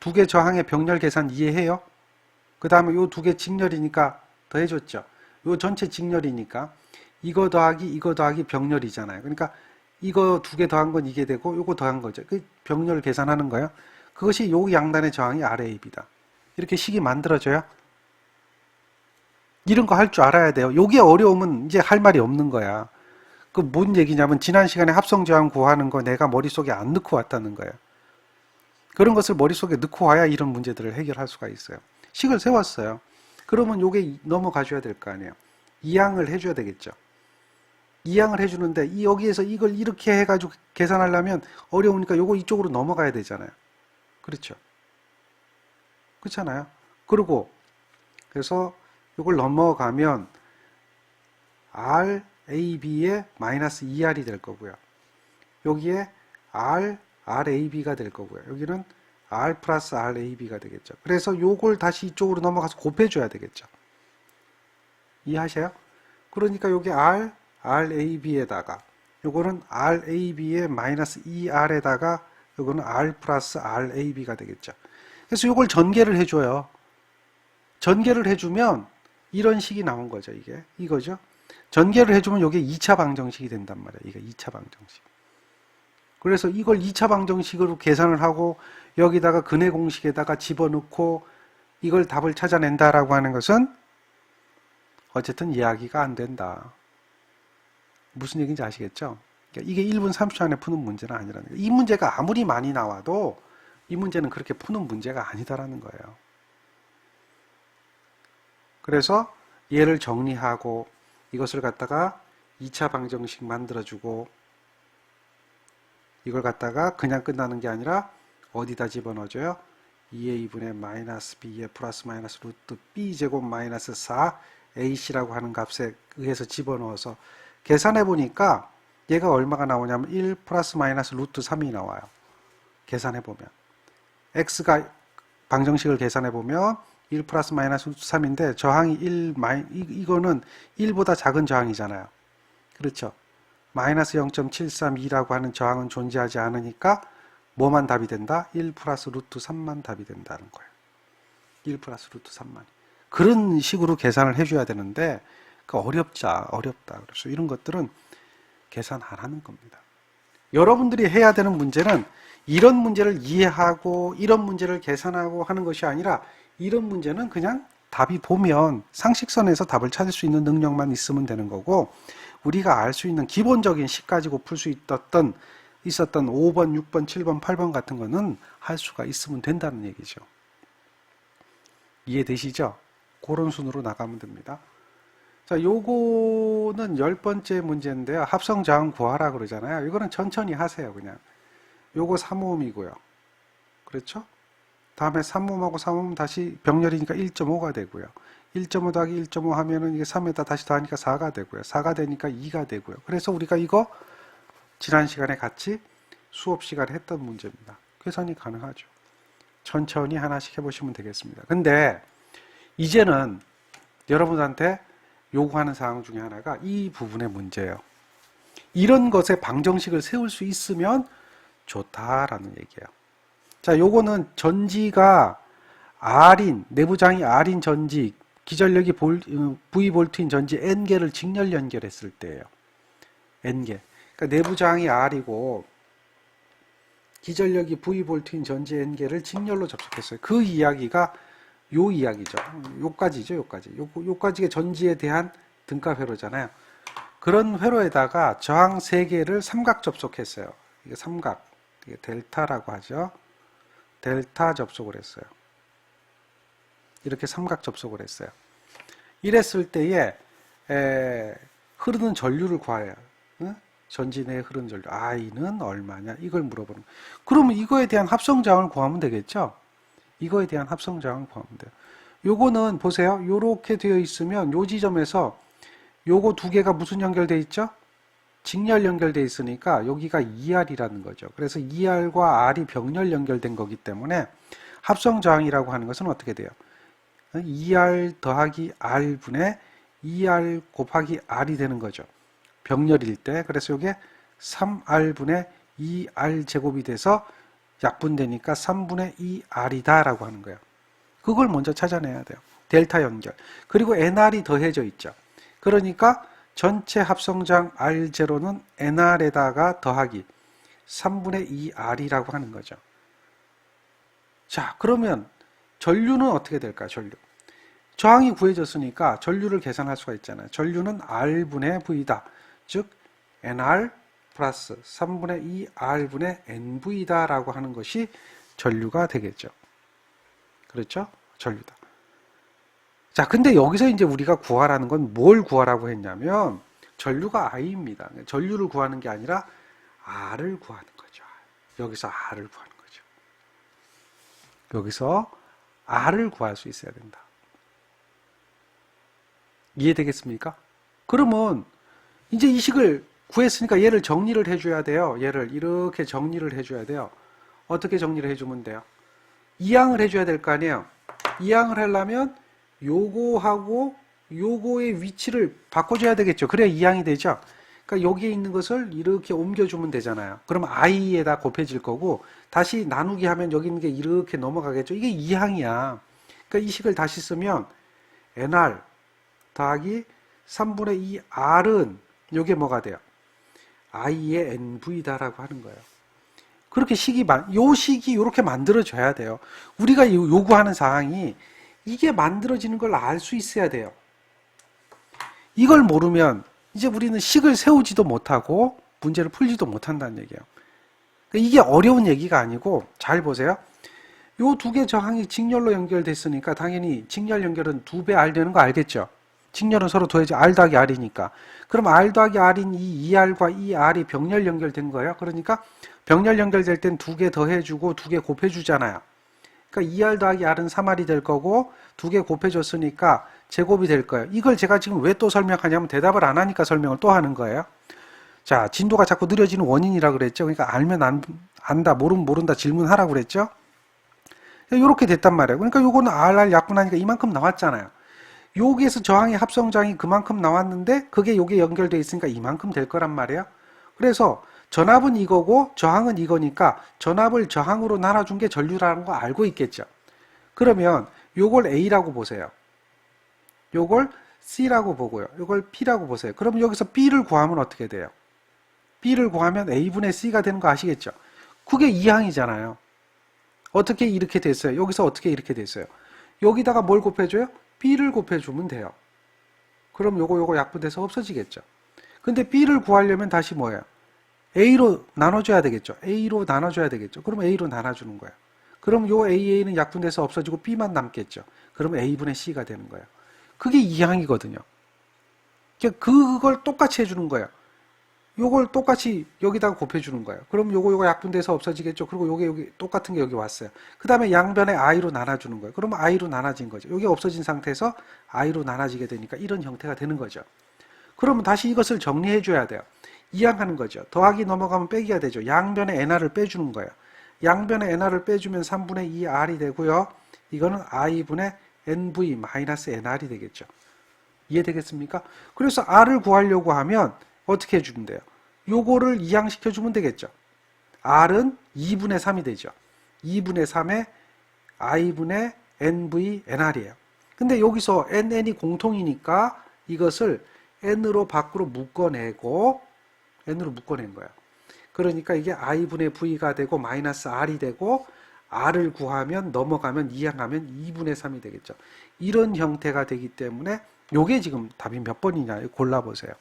두 개 저항의 병렬 계산 이해해요? 그 다음에 요 두 개 직렬이니까 더해줬죠. 요 전체 직렬이니까 이거 더하기 병렬이잖아요. 그러니까 이거 두 개 더한 건 이게 되고 요거 더한 거죠. 그 병렬 계산하는 거예요. 그것이 요 양단의 저항이 RAB다. 이렇게 식이 만들어져요. 이런 거 할 줄 알아야 돼요. 요게 어려우면 이제 할 말이 없는 거야. 그 뭔 얘기냐면 지난 시간에 합성저항 구하는 거 내가 머릿속에 안 넣고 왔다는 거예요. 그런 것을 머릿속에 넣고 와야 이런 문제들을 해결할 수가 있어요. 식을 세웠어요. 그러면 요게 넘어가줘야 될 거 아니에요. 이항을 해줘야 되겠죠. 이항을 해주는데 여기에서 이걸 이렇게 해가지고 계산하려면 어려우니까 요거 이쪽으로 넘어가야 되잖아요. 그렇죠. 그렇잖아요. 그리고 그래서 요걸 넘어가면 RAB의 마이너스 ER이 될 거고요. 여기에 RAB가 될 거고요. 여기는 R 플러스 RAB가 되겠죠. 그래서 요걸 다시 이쪽으로 넘어가서 곱해줘야 되겠죠. 이해하세요? 그러니까 여기 RAB에다가 요거는 RAB의 마이너스 ER에다가 요거는 R 플러스 RAB가 되겠죠. 그래서 요걸 전개를 해줘요. 전개를 해주면 이런 식이 나온 거죠. 이거죠. 전개를 해주면 이게 2차 방정식이 된단 말이에요. 이게 2차 방정식. 그래서 이걸 2차 방정식으로 계산을 하고 여기다가 근해 공식에다가 집어넣고 이걸 답을 찾아낸다라고 하는 것은 어쨌든 이야기가 안 된다. 무슨 얘기인지 아시겠죠? 그러니까 이게 1분 30초 안에 푸는 문제는 아니라는 거예요. 이 문제가 아무리 많이 나와도 이 문제는 그렇게 푸는 문제가 아니다라는 거예요. 그래서 얘를 정리하고 이것을 갖다가 2차 방정식 만들어주고 이걸 갖다가 그냥 끝나는 게 아니라 어디다 집어넣어줘요? 2의 2분의 마이너스 b의 플러스 마이너스 루트 b제곱 마이너스 4ac라고 하는 값에 의해서 집어넣어서 계산해 보니까 얘가 얼마가 나오냐면 1 플러스 마이너스 루트 3이 나와요. 계산해 보면 x가 방정식을 계산해 보면 1 플러스 마이너스 루트 3인데 저항이 1, 이거는 1보다 작은 저항이잖아요. 그렇죠? 마이너스 0.732라고 하는 저항은 존재하지 않으니까 뭐만 답이 된다? 1 플러스 루트 3만 답이 된다는 거예요. 1 플러스 루트 3만. 그런 식으로 계산을 해줘야 되는데 어렵다. 그래서 이런 것들은 계산 안 하는 겁니다. 여러분들이 해야 되는 문제는 이런 문제를 이해하고 이런 문제를 계산하고 하는 것이 아니라 이런 문제는 그냥 답이 보면 상식선에서 답을 찾을 수 있는 능력만 있으면 되는 거고 우리가 알 수 있는 기본적인 식 가지고 풀 수 있었던 5번, 6번, 7번, 8번 같은 거는 할 수가 있으면 된다는 얘기죠. 이해되시죠? 그런 순으로 나가면 됩니다. 자, 요거는 10번째 문제인데요. 합성저항 구하라 그러잖아요. 이거는 천천히 하세요, 그냥. 요거 3옴이고요. 그렇죠? 다음에 3옴하고 3옴 다시 병렬이니까 1.5가 되고요. 1.5 더하기 1.5 하면은 이게 3에다 다시 더하니까 4가 되고요. 4가 되니까 2가 되고요. 그래서 우리가 이거 지난 시간에 같이 수업 시간에 했던 문제입니다. 계산이 가능하죠. 천천히 하나씩 해보시면 되겠습니다. 근데 이제는 여러분한테 요구하는 사항 중에 하나가 이 부분의 문제예요. 이런 것에 방정식을 세울 수 있으면 좋다라는 얘기예요. 자, 요거는 전지가 R인, 내부장이 R인 전지, 기전력이 V 볼트인 전지 N개를 직렬 연결했을 때예요. N개. 그러니까 내부 저항이 R이고 기전력이 V볼트인 전지 N개를 직렬로 접속했어요. 그 이야기가 요 이야기죠. 요까지죠. 요까지가 전지에 대한 등가 회로잖아요. 그런 회로에다가 저항 3개를 삼각 접속했어요. 이게 삼각, 이게 델타라고 하죠. 델타 접속을 했어요. 이렇게 삼각 접속을 했어요. 이랬을 때에 흐르는 전류를 구해요. 전지 내에 흐르는 전류 I는 얼마냐 이걸 물어보는 거예요. 그러면 이거에 대한 합성저항을 구하면 되겠죠. 이거에 대한 합성저항을 구하면 돼요. 요거는 보세요. 요렇게 되어 있으면 요 지점에서 요거 두 개가 무슨 연결되어 있죠? 직렬 연결되어 있으니까 여기가 2R이라는 거죠. 그래서 2R과 R이 병렬 연결된 거기 때문에 합성저항이라고 하는 것은 어떻게 돼요? 2R 더하기 R분의 2R 곱하기 R이 되는 거죠. 병렬일 때. 그래서 이게 3R분의 2R 제곱이 돼서 약분되니까 3분의 2R이다 라고 하는 거예요. 그걸 먼저 찾아내야 돼요. 델타 연결. 그리고 NR이 더해져 있죠. 그러니까 전체 합성장 R0는 NR에다가 더하기 3분의 2R이라고 하는 거죠. 자, 그러면 전류는 어떻게 될까요? 전류. 저항이 구해졌으니까 전류를 계산할 수가 있잖아요. 전류는 R분의 V다. 즉 NR 플러스 3분의 2R분의 NV다 라고 하는 것이 전류가 되겠죠. 그렇죠? 전류다. 자, 근데 여기서 이제 우리가 구하라는 건 뭘 구하라고 했냐면 전류가 I입니다. 전류를 구하는 게 아니라 R을 구하는 거죠. 여기서 R을 구하는 거죠. 여기서 R을 구할 수 있어야 된다. 이해되겠습니까? 그러면 이제 이 식을 구했으니까 얘를 정리를 해줘야 돼요. 얘를 이렇게 정리를 해줘야 돼요. 어떻게 정리를 해주면 돼요? 이항을 해줘야 될 거 아니에요. 이항을 하려면 요거하고 요거의 위치를 바꿔줘야 되겠죠. 그래야 이항이 되죠. 그러니까 여기에 있는 것을 이렇게 옮겨주면 되잖아요. 그럼 I에다 곱해질 거고 다시 나누기 하면 여기 있는 게 이렇게 넘어가겠죠. 이게 이항이야. 그러니까 이 식을 다시 쓰면 NR 더하기 3분의 2R은 이게 뭐가 돼요? I의 NV다라고 하는 거예요. 그렇게 요 식이 이렇게 만들어져야 돼요. 우리가 요구하는 사항이 이게 만들어지는 걸 알 수 있어야 돼요. 이걸 모르면 이제 우리는 식을 세우지도 못하고 문제를 풀지도 못한다는 얘기예요. 이게 어려운 얘기가 아니고 잘 보세요. 요 두 개 저항이 직렬로 연결됐으니까 당연히 직렬 연결은 2배 R 되는 거 알겠죠? 직렬은 서로 더해져 R 더하기 R이니까. 그럼 R 더하기 R인 이 2R과 이 R이 병렬 연결된 거예요. 그러니까 병렬 연결될 땐 2개 더해주고 2개 곱해주잖아요. 그러니까 2R 더하기 R은 3R이 될 거고 2개 곱해줬으니까 제곱이 될 거예요. 이걸 제가 지금 왜 또 설명하냐면 대답을 안 하니까 설명을 또 하는 거예요. 자, 진도가 자꾸 느려지는 원인이라 그랬죠. 그러니까 알면 안다, 모르면 모른다 질문하라고 그랬죠. 이렇게 됐단 말이에요. 그러니까 요거는 RR 약분하니까 이만큼 나왔잖아요. 여기에서 저항의 합성장이 그만큼 나왔는데 그게 여기에 연결되어 있으니까 이만큼 될 거란 말이에요. 그래서 전압은 이거고 저항은 이거니까 전압을 저항으로 나눠준 게 전류라는 거 알고 있겠죠. 그러면 요걸 A라고 보세요. 요걸 C라고 보고요. 요걸 P라고 보세요. 그럼 여기서 B를 구하면 어떻게 돼요? B를 구하면 A분의 C가 되는 거 아시겠죠? 그게 이항이잖아요. 어떻게 이렇게 됐어요? 여기서 어떻게 이렇게 됐어요? 여기다가 뭘 곱해줘요? B를 곱해주면 돼요. 그럼 요거 약분돼서 없어지겠죠. 근데 B를 구하려면 다시 뭐예요? A로 나눠줘야 되겠죠. A로 나눠줘야 되겠죠. 그럼 A로 나눠주는 거예요. 그럼 요 AA는 약분돼서 없어지고 B만 남겠죠. 그럼 A분의 C가 되는 거예요. 그게 이항이거든요. 그걸 똑같이 해주는 거예요. 요걸 똑같이 여기다가 곱해주는 거예요. 그럼 요거 약분돼서 없어지겠죠. 그리고 요게 여기 똑같은 게 여기 왔어요. 그 다음에 양변에 I로 나눠주는 거예요. 그러면 I로 나눠진 거죠. 요게 없어진 상태에서 I로 나눠지게 되니까 이런 형태가 되는 거죠. 그러면 다시 이것을 정리해 줘야 돼요. 이항하는 거죠. 더하기 넘어가면 빼기가 되죠. 양변에 NR을 빼주는 거예요. 양변에 NR을 빼주면 3분의 2R이 되고요. 이거는 I분의 NV-NR이 되겠죠. 이해되겠습니까? 그래서 R을 구하려고 하면 어떻게 해주면 돼요? 요거를 이항시켜주면 되겠죠. R은 2분의 3이 되죠. 2분의 3에 I분의 NV-NR이에요. 근데 여기서 NN이 공통이니까 이것을 N으로 밖으로 묶어내고 n으로 묶어낸 거예요. 그러니까 이게 i분의 v가 되고 마이너스 r이 되고 r을 구하면 넘어가면 이항하면 2분의 3이 되겠죠. 이런 형태가 되기 때문에 요게 지금 답이 몇 번이냐 골라보세요.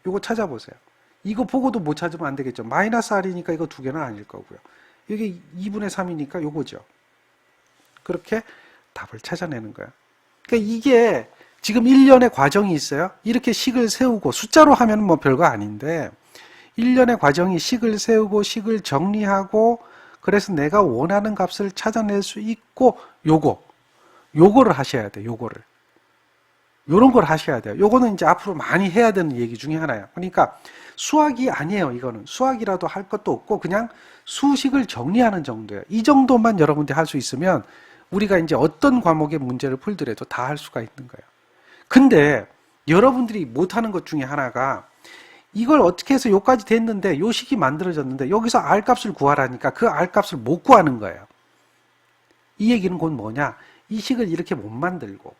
요거 찾아보세요. 이거 보고도 못 찾으면 안 되겠죠. 마이너스 r이니까 이거 두 개는 아닐 거고요. 이게 2분의 3이니까 요거죠. 그렇게 답을 찾아내는 거예요. 그러니까 이게 지금 1년의 과정이 있어요. 이렇게 식을 세우고 숫자로 하면 뭐 별거 아닌데 1년의 과정이 식을 세우고 식을 정리하고 그래서 내가 원하는 값을 찾아낼 수 있고 요거를 하셔야 돼요. 요런 걸 하셔야 돼요. 요거는 이제 앞으로 많이 해야 되는 얘기 중에 하나예요. 그러니까 수학이 아니에요. 이거는 수학이라도 할 것도 없고 그냥 수식을 정리하는 정도예요. 이 정도만 여러분들이 할 수 있으면 우리가 이제 어떤 과목의 문제를 풀더라도 다 할 수가 있는 거예요. 근데 여러분들이 못하는 것 중에 하나가 이걸 어떻게 해서 요까지 됐는데 요 식이 만들어졌는데 여기서 R값을 구하라니까 그 R값을 못 구하는 거예요. 이 얘기는 곧 뭐냐? 이 식을 이렇게 못 만들고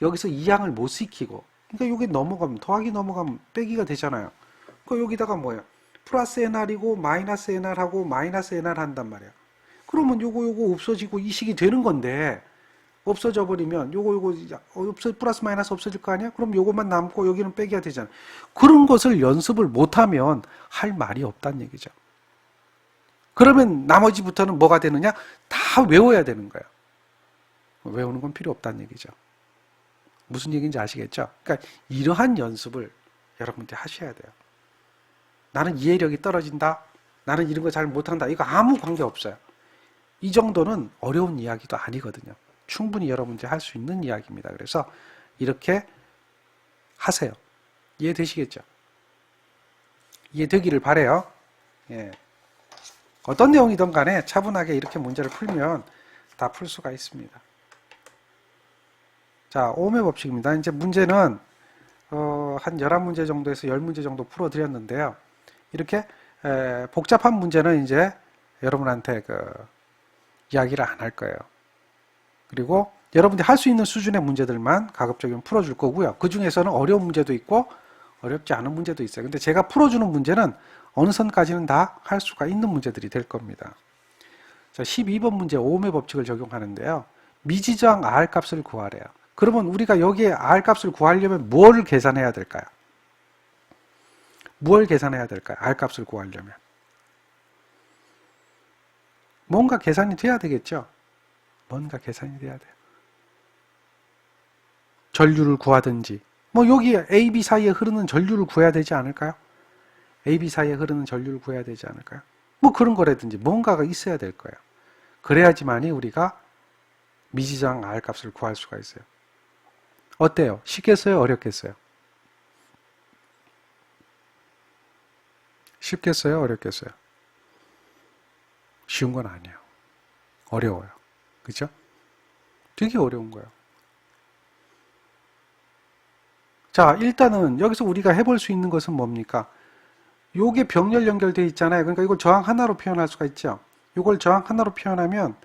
여기서 이항을 못 시키고 그러니까 요게 넘어가면 더하기 넘어가면 빼기가 되잖아요. 그 여기다가 뭐야? 플러스 NR이고 마이너스 NR하고 마이너스 NR 한단 말이야. 그러면 요거 없어지고 이 식이 되는 건데 없어져 버리면 요거 플러스 마이너스 없어질 거 아니야? 그럼 요거만 남고 여기는 빼기가 되잖아. 그런 것을 연습을 못하면 할 말이 없다는 얘기죠. 그러면 나머지부터는 뭐가 되느냐? 다 외워야 되는 거예요. 외우는 건 필요 없다는 얘기죠. 무슨 얘기인지 아시겠죠? 그러니까 이러한 연습을 여러분들이 하셔야 돼요. 나는 이해력이 떨어진다. 나는 이런 거 잘 못한다. 이거 아무 관계 없어요. 이 정도는 어려운 이야기도 아니거든요. 충분히 여러분들이 할 수 있는 이야기입니다. 그래서 이렇게 하세요. 이해되시겠죠? 이해되기를 바라요. 예. 어떤 내용이든 간에 차분하게 이렇게 문제를 풀면 다 풀 수가 있습니다. 자, 오음의 법칙입니다. 이제 문제는 한 11문제 정도에서 10문제 정도 풀어드렸는데요. 이렇게 복잡한 문제는 이제 여러분한테 이야기를 안 할 거예요. 그리고 여러분들이 할 수 있는 수준의 문제들만 가급적이면 풀어줄 거고요. 그 중에서는 어려운 문제도 있고 어렵지 않은 문제도 있어요. 근데 제가 풀어주는 문제는 어느 선까지는 다 할 수가 있는 문제들이 될 겁니다. 자, 12번 문제 오음의 법칙을 적용하는데요. 미지저항 R 값을 구하래요. 그러면 우리가 여기에 R 값을 구하려면 무엇을 계산해야 될까요? 무엇을 계산해야 될까요? R 값을 구하려면. 뭔가 계산이 돼야 되겠죠? 뭔가 계산이 돼야 돼요. 전류를 구하든지 뭐 여기 A, B 사이에 흐르는 전류를 구해야 되지 않을까요? A, B 사이에 흐르는 전류를 구해야 되지 않을까요? 뭐 그런 거라든지 뭔가가 있어야 될 거예요. 그래야지만이 우리가 미지저항 R 값을 구할 수가 있어요. 어때요? 쉽겠어요? 어렵겠어요? 쉽겠어요? 어렵겠어요? 쉬운 건 아니에요. 어려워요. 그죠? 되게 어려운 거예요. 자, 일단은 여기서 우리가 해볼 수 있는 것은 뭡니까? 요게 병렬 연결되어 있잖아요. 그러니까 이걸 저항 하나로 표현할 수가 있죠. 이걸 저항 하나로 표현하면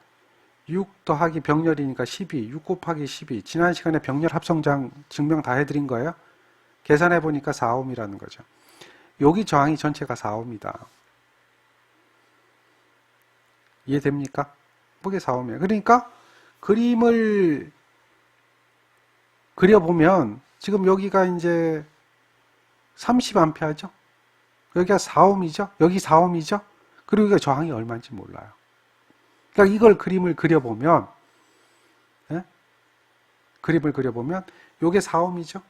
6 더하기 병렬이니까 12, 6 곱하기 12. 지난 시간에 병렬 합성장 증명 다 해드린 거예요. 계산해 보니까 4옴이라는 거죠. 여기 저항이 전체가 4옴이다. 이해됩니까? 그게 4옴이에요. 그러니까 그림을 그려보면 지금 여기가 이제 30A죠. 여기가 4옴이죠. 여기 4옴이죠. 그리고 여기가 저항이 얼마인지 몰라요. 그러니까 이걸 그림을 그려보면 그림을 그려보면 요게 4옴이죠.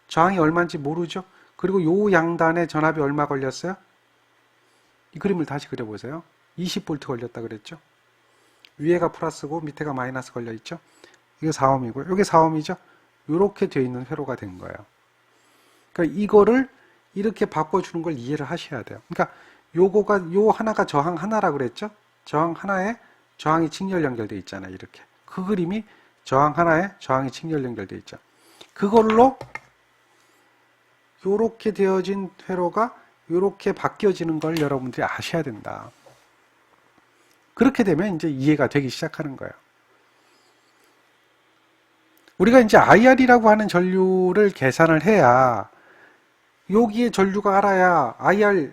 저항이 얼마인지 모르죠. 그리고 요 양단에 전압이 얼마 걸렸어요? 이 그림을 다시 그려보세요. 20V 걸렸다 그랬죠. 위에가 플러스고 밑에가 마이너스 걸려있죠. 이게 4옴이고요. 이게 4옴이죠. 이렇게 되어 있는 회로가 된 거예요. 그러니까 이거를 이렇게 바꿔주는 걸 이해를 하셔야 돼요. 그러니까 요 하나가 저항 하나라고 그랬죠. 저항 하나에 저항이 직렬 연결되어 있잖아요. 이렇게. 그 그림이 저항 하나에 저항이 직렬 연결되어 있죠. 그걸로 요렇게 되어진 회로가 요렇게 바뀌어지는 걸 여러분들이 아셔야 된다. 그렇게 되면 이제 이해가 되기 시작하는 거예요. 우리가 이제 IR이라고 하는 전류를 계산을 해야 여기에 전류가 알아야 IR,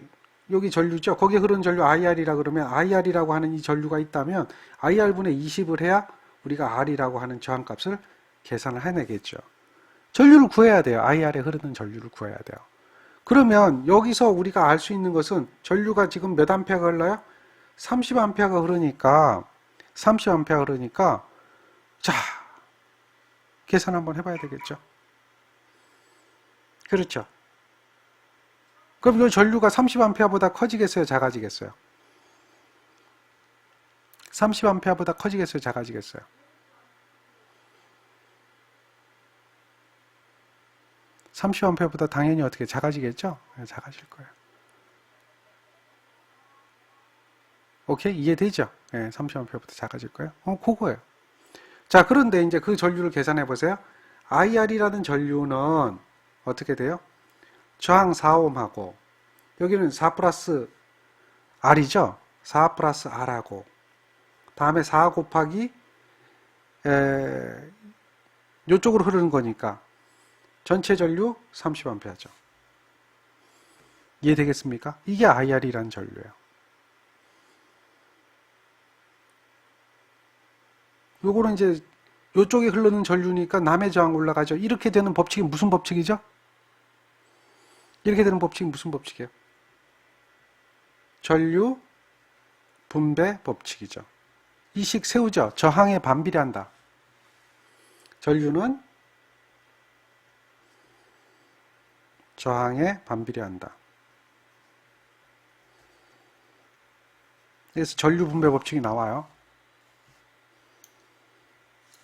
여기 전류죠. 거기에 흐르는 전류 IR이라 그러면 IR이라고 하는 이 전류가 있다면 IR분의 20을 해야 우리가 R이라고 하는 저항값을 계산을 해내겠죠. 전류를 구해야 돼요. IR에 흐르는 전류를 구해야 돼요. 그러면 여기서 우리가 알 수 있는 것은 전류가 지금 몇 암페어가 흘러요? 30암페어가 흐르니까 자, 계산 한번 해봐야 되겠죠. 그렇죠. 그럼 이 전류가 30A보다 커지겠어요? 작아지겠어요? 30A보다 커지겠어요? 작아지겠어요? (30A) 당연히 어떻게 작아지겠죠? 네, 작아질 거예요. 오케이? 이해되죠? 네, 30A보다 작아질 거예요. 그거예요. 자, 그런데 이제 그 전류를 계산해 보세요. IR이라는 전류는 어떻게 돼요? 저항 4ohm하고 여기는 4 플러스 R이죠? 4 플러스 R하고 다음에 4 곱하기 이쪽으로 흐르는 거니까 전체 전류 30A죠. 이해되겠습니까? 이게 IR이라는 전류예요. 요거는 이제 이쪽에 흐르는 전류니까 남의 저항 올라가죠. 이렇게 되는 법칙이 무슨 법칙이죠? 이렇게 되는 법칙이 무슨 법칙이에요? 전류 분배 법칙이죠. 이 식 세우죠. 저항에 반비례한다. 전류는 저항에 반비례한다. 그래서 전류 분배 법칙이 나와요.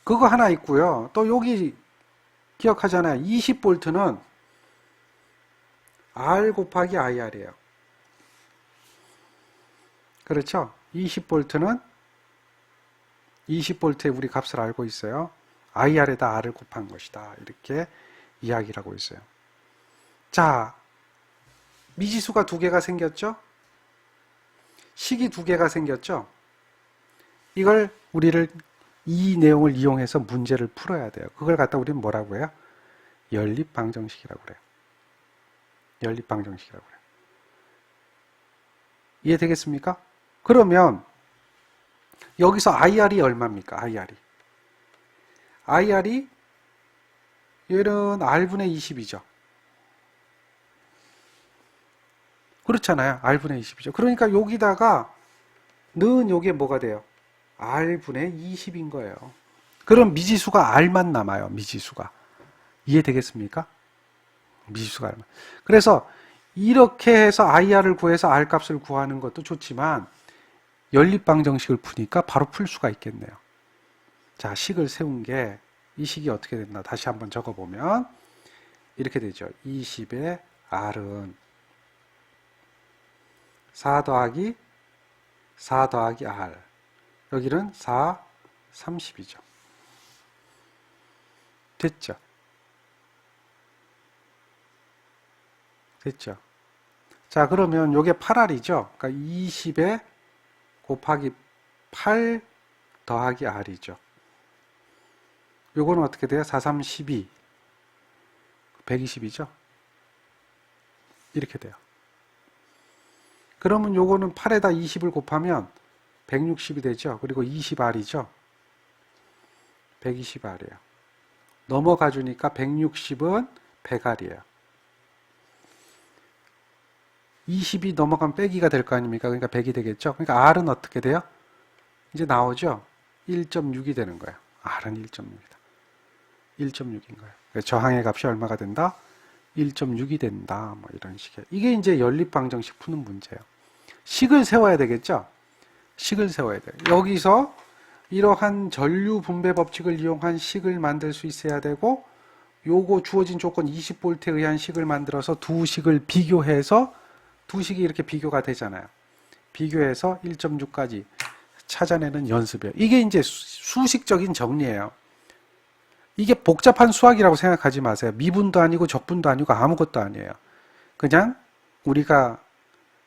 그거 하나 있고요. 또 여기 기억하잖아요. 20V는 R 곱하기 IR이에요. 그렇죠? 20V는 20V의 우리 값을 알고 있어요. IR에다 R을 곱한 것이다. 이렇게 이야기를 하고 있어요. 자, 미지수가 두 개가 생겼죠? 식이 두 개가 생겼죠? 이걸 우리를 이 내용을 이용해서 문제를 풀어야 돼요. 그걸 갖다 우리는 뭐라고 해요? 연립방정식이라고 그래요. 연립방정식이라고 그래요. 이해되겠습니까? 그러면 여기서 IR이 얼마입니까? IR이 얘는 R분의 20이죠. 그렇잖아요. R분의 20이죠. 그러니까 여기다가 는 요게 뭐가 돼요? R분의 20인 거예요. 그럼 미지수가 R만 남아요. 미지수가. 이해되겠습니까? 미지수가 R만. 그래서 이렇게 해서 IR을 구해서 R 값을 구하는 것도 좋지만 연립방정식을 푸니까 바로 풀 수가 있겠네요. 자, 식을 세운 게 이 식이 어떻게 됐나 다시 한번 적어보면 이렇게 되죠. 20의 R은 4 더하기 R. 여기는 4, 30이죠. 됐죠? 됐죠? 자, 그러면 요게 8R이죠? 그러니까 20에 곱하기 8 더하기 R이죠. 요거는 어떻게 돼요? 4, 3, 12. 120이죠? 이렇게 돼요. 그러면 요거는 8에다 20을 곱하면 160이 되죠. 그리고 20R이죠. 120R이에요. 넘어가 주니까 160은 100R이에요. 20이 넘어가면 빼기가 될 거 아닙니까? 그러니까 100이 되겠죠. 그러니까 R은 어떻게 돼요? 이제 나오죠. 1.6이 되는 거예요. R은 1.6이다. 1.6인 거예요. 저항의 값이 얼마가 된다? 1.6이 된다. 뭐 이런 식의. 이게 이제 연립방정식 푸는 문제예요. 식을 세워야 되겠죠? 식을 세워야 돼요. 여기서 이러한 전류 분배 법칙을 이용한 식을 만들 수 있어야 되고, 요거 주어진 조건 20V에 의한 식을 만들어서 두 식을 비교해서 두 식이 이렇게 비교가 되잖아요. 비교해서 1.6까지 찾아내는 연습이에요. 이게 이제 수식적인 정리예요. 이게 복잡한 수학이라고 생각하지 마세요. 미분도 아니고 적분도 아니고 아무것도 아니에요. 그냥 우리가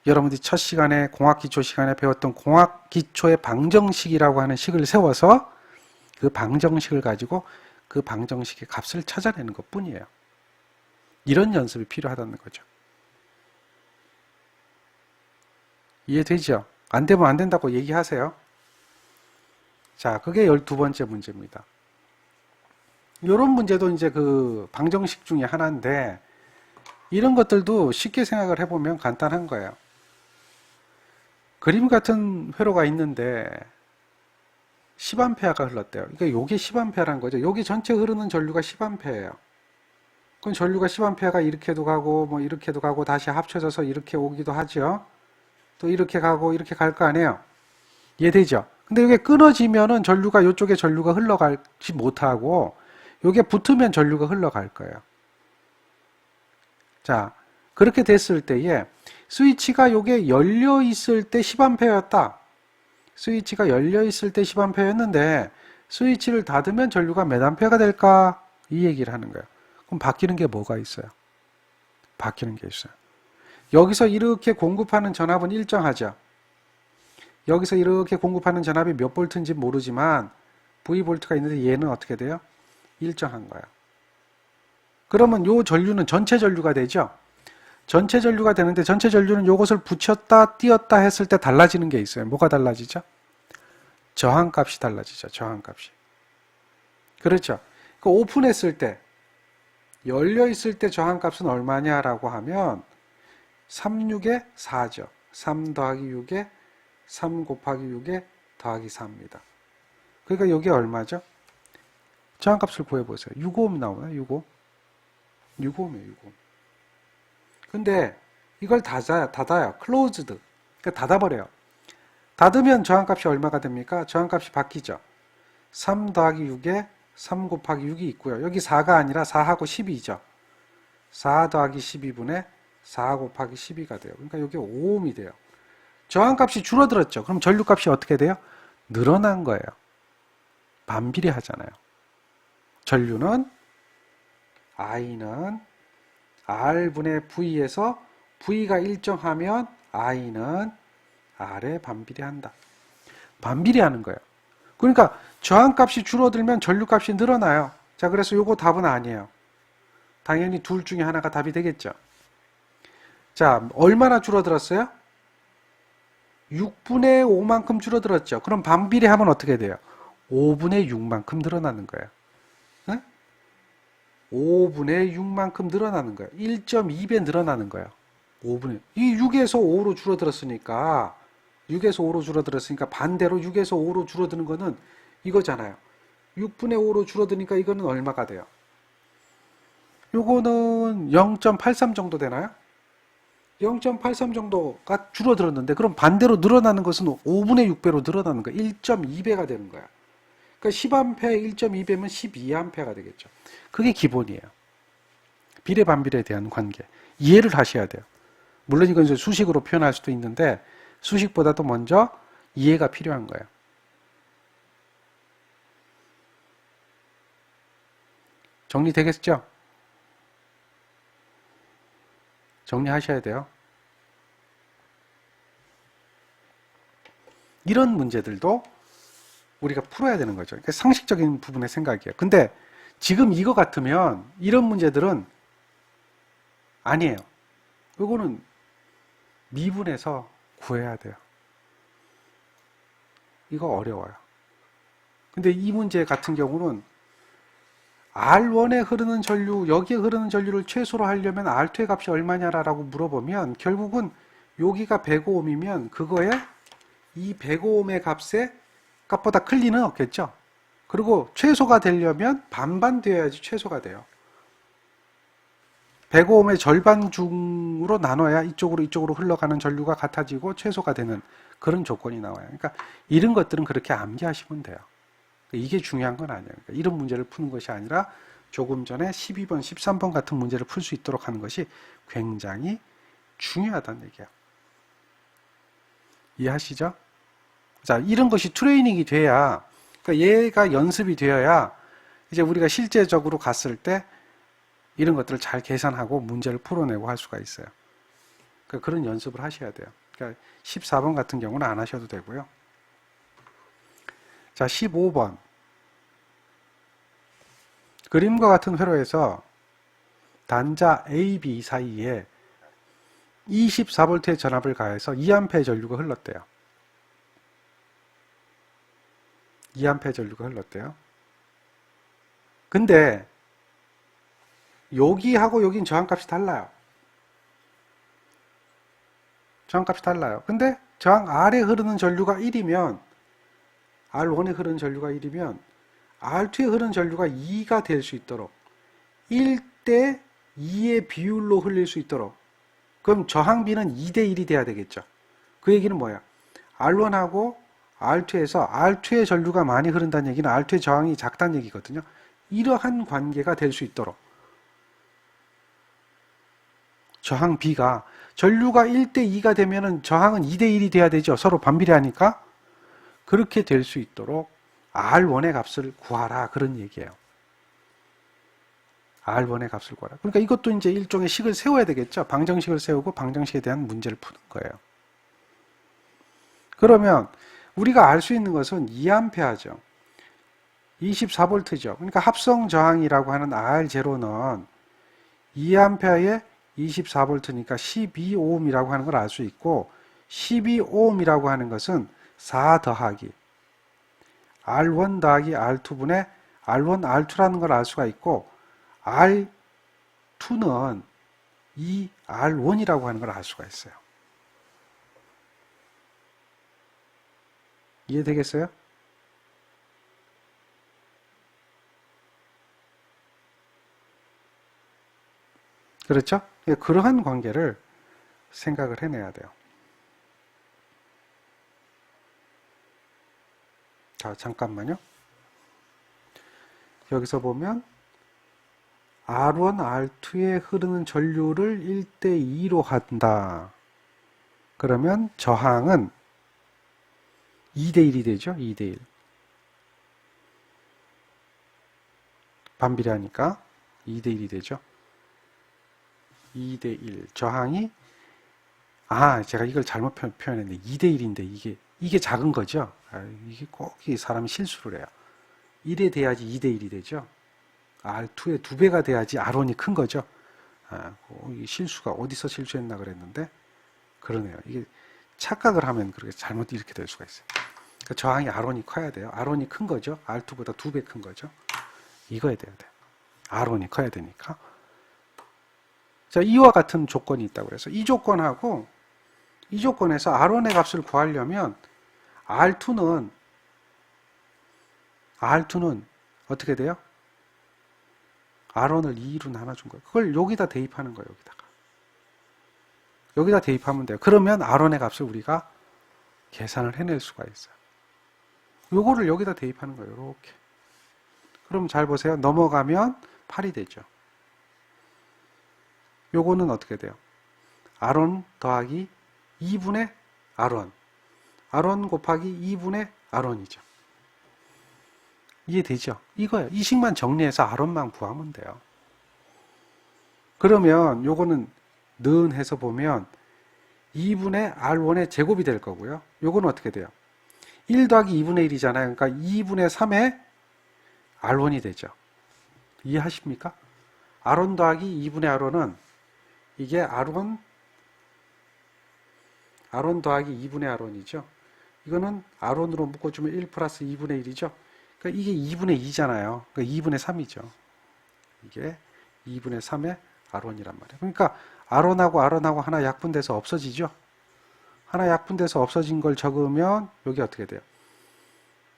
여러분들이 첫 시간에 공학기초 시간에 배웠던 공학기초의 방정식이라고 하는 식을 세워서 그 방정식을 가지고 그 방정식의 값을 찾아내는 것 뿐이에요. 이런 연습이 필요하다는 거죠. 이해되죠? 안 되면 안 된다고 얘기하세요. 자, 그게 12번째 문제입니다. 이런 문제도 이제 그 방정식 중에 하나인데, 이런 것들도 쉽게 생각을 해보면 간단한 거예요. 그림 같은 회로가 있는데 10A가 흘렀대요. 그러니까 요게 10A란 거죠. 여기 전체 흐르는 전류가 10A예요. 그럼 전류가 10A가 이렇게도 가고 뭐 이렇게도 가고 다시 합쳐져서 이렇게 오기도 하죠. 또 이렇게 가고 이렇게 갈 거 아니에요. 이해되죠? 근데 이게 끊어지면은 전류가 이쪽에 전류가 흘러가지 못하고 요게 붙으면 전류가 흘러갈 거예요. 자, 그렇게 됐을 때에 스위치가 요게 열려 있을 때 10A였다. 스위치가 열려 있을 때 10A였는데 스위치를 닫으면 전류가 몇 A가 될까? 이 얘기를 하는 거예요. 그럼 바뀌는 게 뭐가 있어요? 바뀌는 게 있어요. 여기서 이렇게 공급하는 전압은 일정하죠. 여기서 이렇게 공급하는 전압이 몇 볼트인지 모르지만 V볼트가 있는데 얘는 어떻게 돼요? 일정한 거예요. 그러면 요 전류는 전체 전류가 되죠. 전체 전류가 되는데 전체 전류는 요것을 붙였다 띄었다 했을 때 달라지는 게 있어요. 뭐가 달라지죠? 저항값이 달라지죠. 저항값이. 그렇죠. 그 오픈했을 때 열려 있을 때 저항값은 얼마냐라고 하면 36에 4죠. 3 더하기 6에 3 곱하기 6에 더하기 4입니다. 그러니까 이게 얼마죠? 저항값을 구해보세요. 6오hm 나오나요? 6오hm? 6ohm이에요. 6ohm. 근데 이걸 닫아요. closed. 그러니까 닫아버려요. 닫으면 저항값이 얼마가 됩니까? 저항값이 바뀌죠. 3 더하기 6에 3 곱하기 6이 있고요. 여기 4가 아니라 4하고 12죠. 4 더하기 12분의 4 곱하기 12가 돼요. 그러니까 이게 5ohm이 돼요. 저항값이 줄어들었죠. 그럼 전류값이 어떻게 돼요? 늘어난 거예요. 반비례하잖아요. 전류는 I는 R분의 V에서 V가 일정하면 I는 R에 반비례한다. 반비례하는 거예요. 그러니까 저항값이 줄어들면 전류값이 늘어나요. 자, 그래서 요거 답은 아니에요. 당연히 둘 중에 하나가 답이 되겠죠. 자, 얼마나 줄어들었어요? 6분의 5만큼 줄어들었죠. 그럼 반비례하면 어떻게 돼요? 5분의 6만큼 늘어나는 거예요. 네? 5분의 6만큼 늘어나는 거예요. 1.2배 늘어나는 거예요. 5분의 이 6에서 5로 줄어들었으니까 6에서 5로 줄어들었으니까 반대로 6에서 5로 줄어드는 거는 이거잖아요. 6분의 5로 줄어드니까 이거는 얼마가 돼요? 요거는 0.83 정도 되나요? 0.83 정도가 줄어들었는데 그럼 반대로 늘어나는 것은 5분의 6배로 늘어나는 거예요. 1.2배가 되는 거야. 그러니까 10A 1.2배면 12A가 되겠죠. 그게 기본이에요. 비례 반비례에 대한 관계. 이해를 하셔야 돼요. 물론 이건 이제 수식으로 표현할 수도 있는데 수식보다도 먼저 이해가 필요한 거예요. 정리되겠죠? 정리하셔야 돼요. 이런 문제들도 우리가 풀어야 되는 거죠. 그러니까 상식적인 부분의 생각이에요. 근데 지금 이거 같으면 이런 문제들은 아니에요. 이거는 미분해서 구해야 돼요. 이거 어려워요. 근데 이 문제 같은 경우는 R1에 흐르는 전류, 여기에 흐르는 전류를 최소로 하려면 R2의 값이 얼마냐라고 물어보면 결국은 여기가 105ohm이면 그거에 이 105ohm의 값보다 클 리는 없겠죠. 그리고 최소가 되려면 반반 되어야지 최소가 돼요. 105ohm의 절반 중으로 나눠야 이쪽으로 흘러가는 전류가 같아지고 최소가 되는 그런 조건이 나와요. 그러니까 이런 것들은 그렇게 암기하시면 돼요. 이게 중요한 건 아니에요. 그러니까 이런 문제를 푸는 것이 아니라 조금 전에 12번, 13번 같은 문제를 풀 수 있도록 하는 것이 굉장히 중요하다는 얘기예요. 이해하시죠? 자, 이런 것이 트레이닝이 돼야, 그러니까 얘가 연습이 되어야 이제 우리가 실제적으로 갔을 때 이런 것들을 잘 계산하고 문제를 풀어내고 할 수가 있어요. 그러니까 그런 연습을 하셔야 돼요. 그러니까 14번 같은 경우는 안 하셔도 되고요. 자, 15번. 그림과 같은 회로에서 단자 A, B 사이에 24V의 전압을 가해서 2A의 전류가 흘렀대요. 2A의 전류가 흘렀대요. 근데 여기하고 여긴 저항값이 달라요. 저항값이 달라요. 근데 저항 R에 흐르는 전류가 1이면 R1에 흐르는 전류가 1이면 R2에 흐르는 전류가 2가 될 수 있도록 1대 2의 비율로 흘릴 수 있도록, 그럼 저항비는 2대 1이 돼야 되겠죠. 그 얘기는 뭐야? R1하고 R2에서 R2의 전류가 많이 흐른다는 얘기는 R2의 저항이 작다는 얘기거든요. 이러한 관계가 될 수 있도록 저항비가, 전류가 1대 2가 되면은 저항은 2대 1이 돼야 되죠. 서로 반비례하니까. 그렇게 될 수 있도록 R1의 값을 구하라, 그런 얘기예요. R1의 값을 구하라. 그러니까 이것도 이제 일종의 식을 세워야 되겠죠. 방정식을 세우고 방정식에 대한 문제를 푸는 거예요. 그러면 우리가 알 수 있는 것은 2A죠. 24V죠. 그러니까 합성 저항이라고 하는 R0는 2A에 24V니까 12ohm이라고 하는 걸 알 수 있고, 12ohm이라고 하는 것은 4 더하기 R1 더하기 R2분의 R1, R2라는 걸 알 수가 있고, R2는 2R1이라고 하는 걸 알 수가 있어요. 이해되겠어요? 그렇죠? 그러한 관계를 생각을 해내야 돼요. 자, 잠깐만요. 여기서 보면 R1, R2에 흐르는 전류를 1대 2로 한다. 그러면 저항은 2대 1이 되죠. 2대 1. 반비례하니까 2대 1이 되죠. 2대 1. 저항이, 제가 이걸 잘못 표현했네. 2대 1인데 이게 작은 거죠. 이게 꼭 사람이 실수를 해요. 1에 돼야지 2대 1이 되죠. R2의 2배가 돼야지 R1이 큰 거죠. 실수가 어디서 실수했나 그랬는데 그러네요. 이게 착각을 하면 그렇게 잘못 이렇게 될 수가 있어요. 그러니까 저항이 R1이 커야 돼요. R1이 큰 거죠. R2보다 2배 큰 거죠. 이거야 돼야 돼요. R1이 커야 되니까. 자, 이와 같은 조건이 있다고 그래서 이 조건하고 이 조건에서 R1의 값을 구하려면 R2는 어떻게 돼요? R1을 2로 나눠준 거예요. 그걸 여기다 대입하는 거예요. 여기다 대입하면 돼요. 그러면 R1의 값을 우리가 계산을 해낼 수가 있어요. 요거를 여기다 대입하는 거예요. 이렇게. 그럼 잘 보세요. 넘어가면 8이 되죠. 요거는 어떻게 돼요? R1 더하기 2분의 R1. R1 곱하기 2분의 R1이죠. 이해되죠? 이거예요. 이 식만 정리해서 R1만 구하면 돼요. 그러면 요거는 는 해서 보면 2분의 R1의 제곱이 될 거고요. 요거는 어떻게 돼요? 1 더하기 2분의 1이잖아요. 그러니까 2분의 3의 R1이 되죠. 이해하십니까? R1 더하기 2분의 R1은 이게 R1 더하기 2분의 R1이죠. 이거는 R1으로 묶어주면 1 플러스 2분의 1이죠. 그러니까 이게 2분의 2잖아요. 그러니까 2분의 3이죠. 이게 2분의 3의 R1이란 말이에요. 그러니까 R1하고 하나 약분돼서 없어지죠. 하나 약분돼서 없어진 걸 적으면 여기 어떻게 돼요?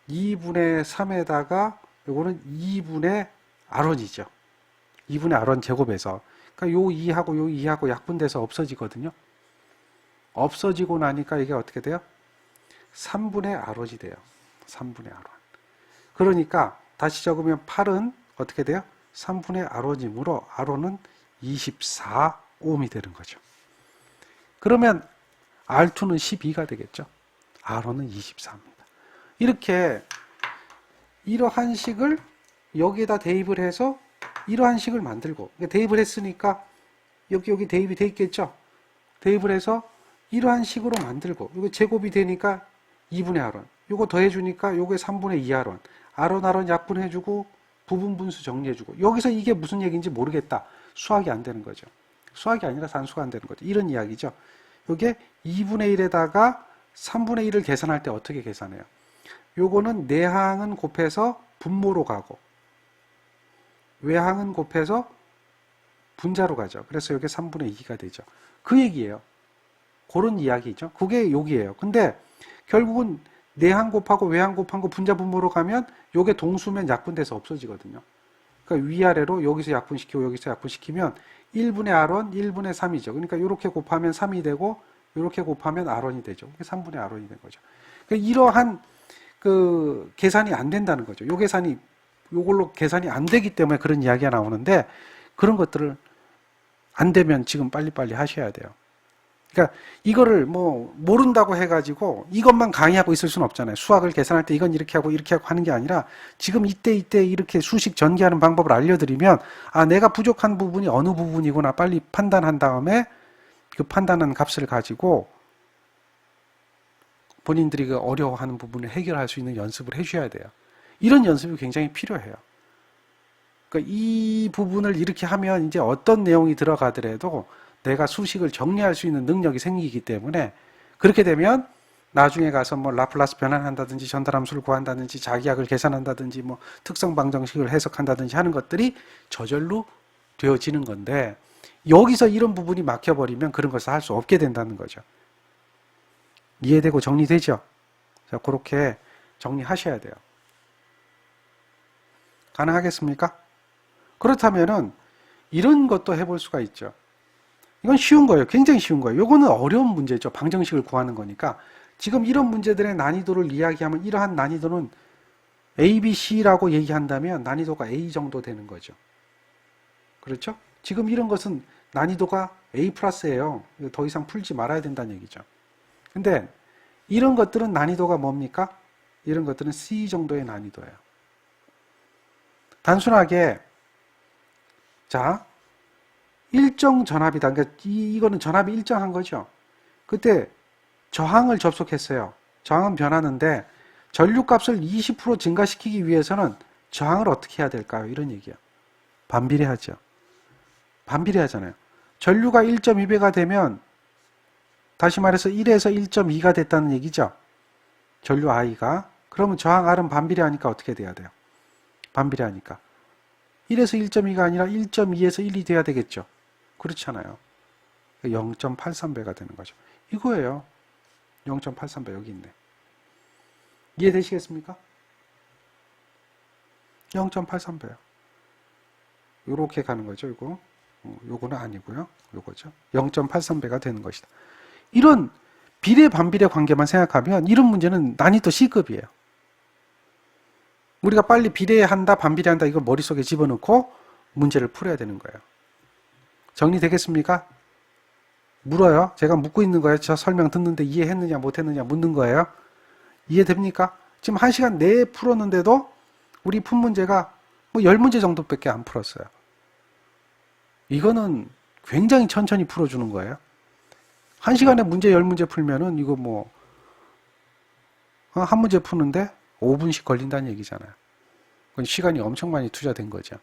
2분의 3에다가 요거는 2분의 R1이죠. 2분의 R1 제곱에서. 그러니까 요 2하고 요 2하고 약분돼서 없어지거든요. 없어지고 나니까 이게 어떻게 돼요? 3분의 R1이 돼요. 3분의 R1. 그러니까 다시 적으면 8은 어떻게 돼요? 3분의 R1이므로 R1은 24ohm이 되는 거죠. 그러면 R2는 12가 되겠죠. R1은 24입니다. 이렇게 이러한 식을 여기에다 대입을 해서 이러한 식을 만들고, 대입을 했으니까 여기 대입이 돼 있겠죠. 대입을 해서 이러한 식으로 만들고, 이거 제곱이 되니까 2분의 R1, 이거 더해주니까 요게 3분의 2R1, R1 약분해주고 부분 분수 정리해주고, 여기서 이게 무슨 얘기인지 모르겠다. 수학이 안 되는 거죠. 수학이 아니라 산수가 안 되는 거죠. 이런 이야기죠. 이게 2분의 1에다가 3분의 1을 계산할 때 어떻게 계산해요? 요거는 내항은 곱해서 분모로 가고 외항은 곱해서 분자로 가죠. 그래서 이게 3분의 2가 되죠. 그 얘기예요. 그런 이야기죠. 그게 여기예요. 근데 결국은 내항 곱하고 외항 곱한 거 분자 분모로 가면 요게 동수면 약분돼서 없어지거든요. 그러니까 위아래로 여기서 약분시키고 여기서 약분시키면 1분의 R1, 1분의 3이죠. 그러니까 이렇게 곱하면 3이 되고 이렇게 곱하면 R1이 되죠. 3분의 R1이 된 거죠. 그러니까 이러한 그 계산이 안 된다는 거죠. 요 계산이 요걸로 계산이 안 되기 때문에 그런 이야기가 나오는데 그런 것들을 안 되면 지금 빨리빨리 하셔야 돼요. 그러니까 이거를 뭐 모른다고 해가지고 이것만 강의하고 있을 수는 없잖아요. 수학을 계산할 때 이건 이렇게 하고 하는 게 아니라 지금 이때 이렇게 수식 전개하는 방법을 알려드리면 아 내가 부족한 부분이 어느 부분이구나 빨리 판단한 다음에 그 판단한 값을 가지고 본인들이 그 어려워하는 부분을 해결할 수 있는 연습을 해줘야 돼요. 이런 연습이 굉장히 필요해요. 그러니까 이 부분을 이렇게 하면 이제 어떤 내용이 들어가더라도 내가 수식을 정리할 수 있는 능력이 생기기 때문에 그렇게 되면 나중에 가서 뭐 라플라스 변환한다든지 전달함수를 구한다든지 자기약을 계산한다든지 뭐 특성 방정식을 해석한다든지 하는 것들이 저절로 되어지는 건데 여기서 이런 부분이 막혀버리면 그런 것을 할 수 없게 된다는 거죠. 이해되고 정리되죠? 자, 그렇게 정리하셔야 돼요. 가능하겠습니까? 그렇다면은 이런 것도 해볼 수가 있죠. 이건 쉬운 거예요. 굉장히 쉬운 거예요. 이거는 어려운 문제죠. 방정식을 구하는 거니까. 지금 이런 문제들의 난이도를 이야기하면 이러한 난이도는 A, B, C라고 얘기한다면 난이도가 A 정도 되는 거죠. 그렇죠? 지금 이런 것은 난이도가 A 플러스예요. 더 이상 풀지 말아야 된다는 얘기죠. 근데 이런 것들은 난이도가 뭡니까? 이런 것들은 C 정도의 난이도예요. 단순하게 자 일정 전압이다. 그러니까 이거는 전압이 일정한 거죠. 그때 저항을 접속했어요. 저항은 변하는데 전류값을 20% 증가시키기 위해서는 저항을 어떻게 해야 될까요? 이런 얘기예요. 반비례하죠. 반비례하잖아요. 전류가 1.2배가 되면 다시 말해서 1에서 1.2가 됐다는 얘기죠. 전류 I가. 그러면 저항 R은 반비례하니까 어떻게 돼야 돼요? 반비례하니까 1에서 1.2가 아니라 1.2에서 1이 돼야 되겠죠. 그렇잖아요. 0.83배가 되는 거죠. 이거예요. 0.83배 여기 있네. 이해되시겠습니까? 0.83배요. 이렇게 가는 거죠. 이거. 요거는 아니고요. 요거죠. 0.83배가 되는 것이다. 이런 비례 반비례 관계만 생각하면 이런 문제는 난이도 C급이에요. 우리가 빨리 비례한다 반비례한다 이걸 머릿속에 집어넣고 문제를 풀어야 되는 거예요. 정리되겠습니까? 물어요. 제가 묻고 있는 거예요. 저 설명 듣는데 이해했느냐 못했느냐 묻는 거예요. 이해됩니까? 지금 1시간 내에 풀었는데도 우리 푼 문제가 뭐 10문제 정도밖에 안 풀었어요. 이거는 굉장히 천천히 풀어주는 거예요. 1시간에 문제 10문제 풀면은 이거 뭐 한 문제 푸는데 5분씩 걸린다는 얘기잖아요. 그건 시간이 엄청 많이 투자된 거죠.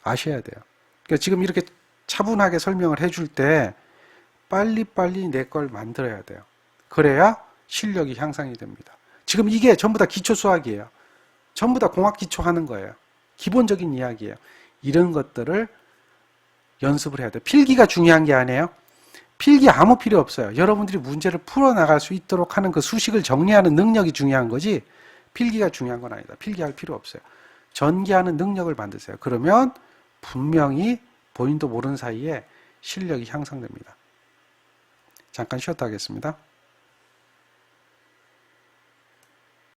아셔야 돼요. 그러니까 지금 이렇게 차분하게 설명을 해줄 때 빨리빨리 내 걸 만들어야 돼요. 그래야 실력이 향상이 됩니다. 지금 이게 전부 다 기초 수학이에요. 전부 다 공학 기초 하는 거예요. 기본적인 이야기예요. 이런 것들을 연습을 해야 돼요. 필기가 중요한 게 아니에요. 필기 아무 필요 없어요. 여러분들이 문제를 풀어나갈 수 있도록 하는 그 수식을 정리하는 능력이 중요한 거지 필기가 중요한 건 아니다. 필기할 필요 없어요. 전개하는 능력을 만드세요. 그러면 분명히 본인도 모르는 사이에 실력이 향상됩니다. 잠깐 쉬었다 하겠습니다.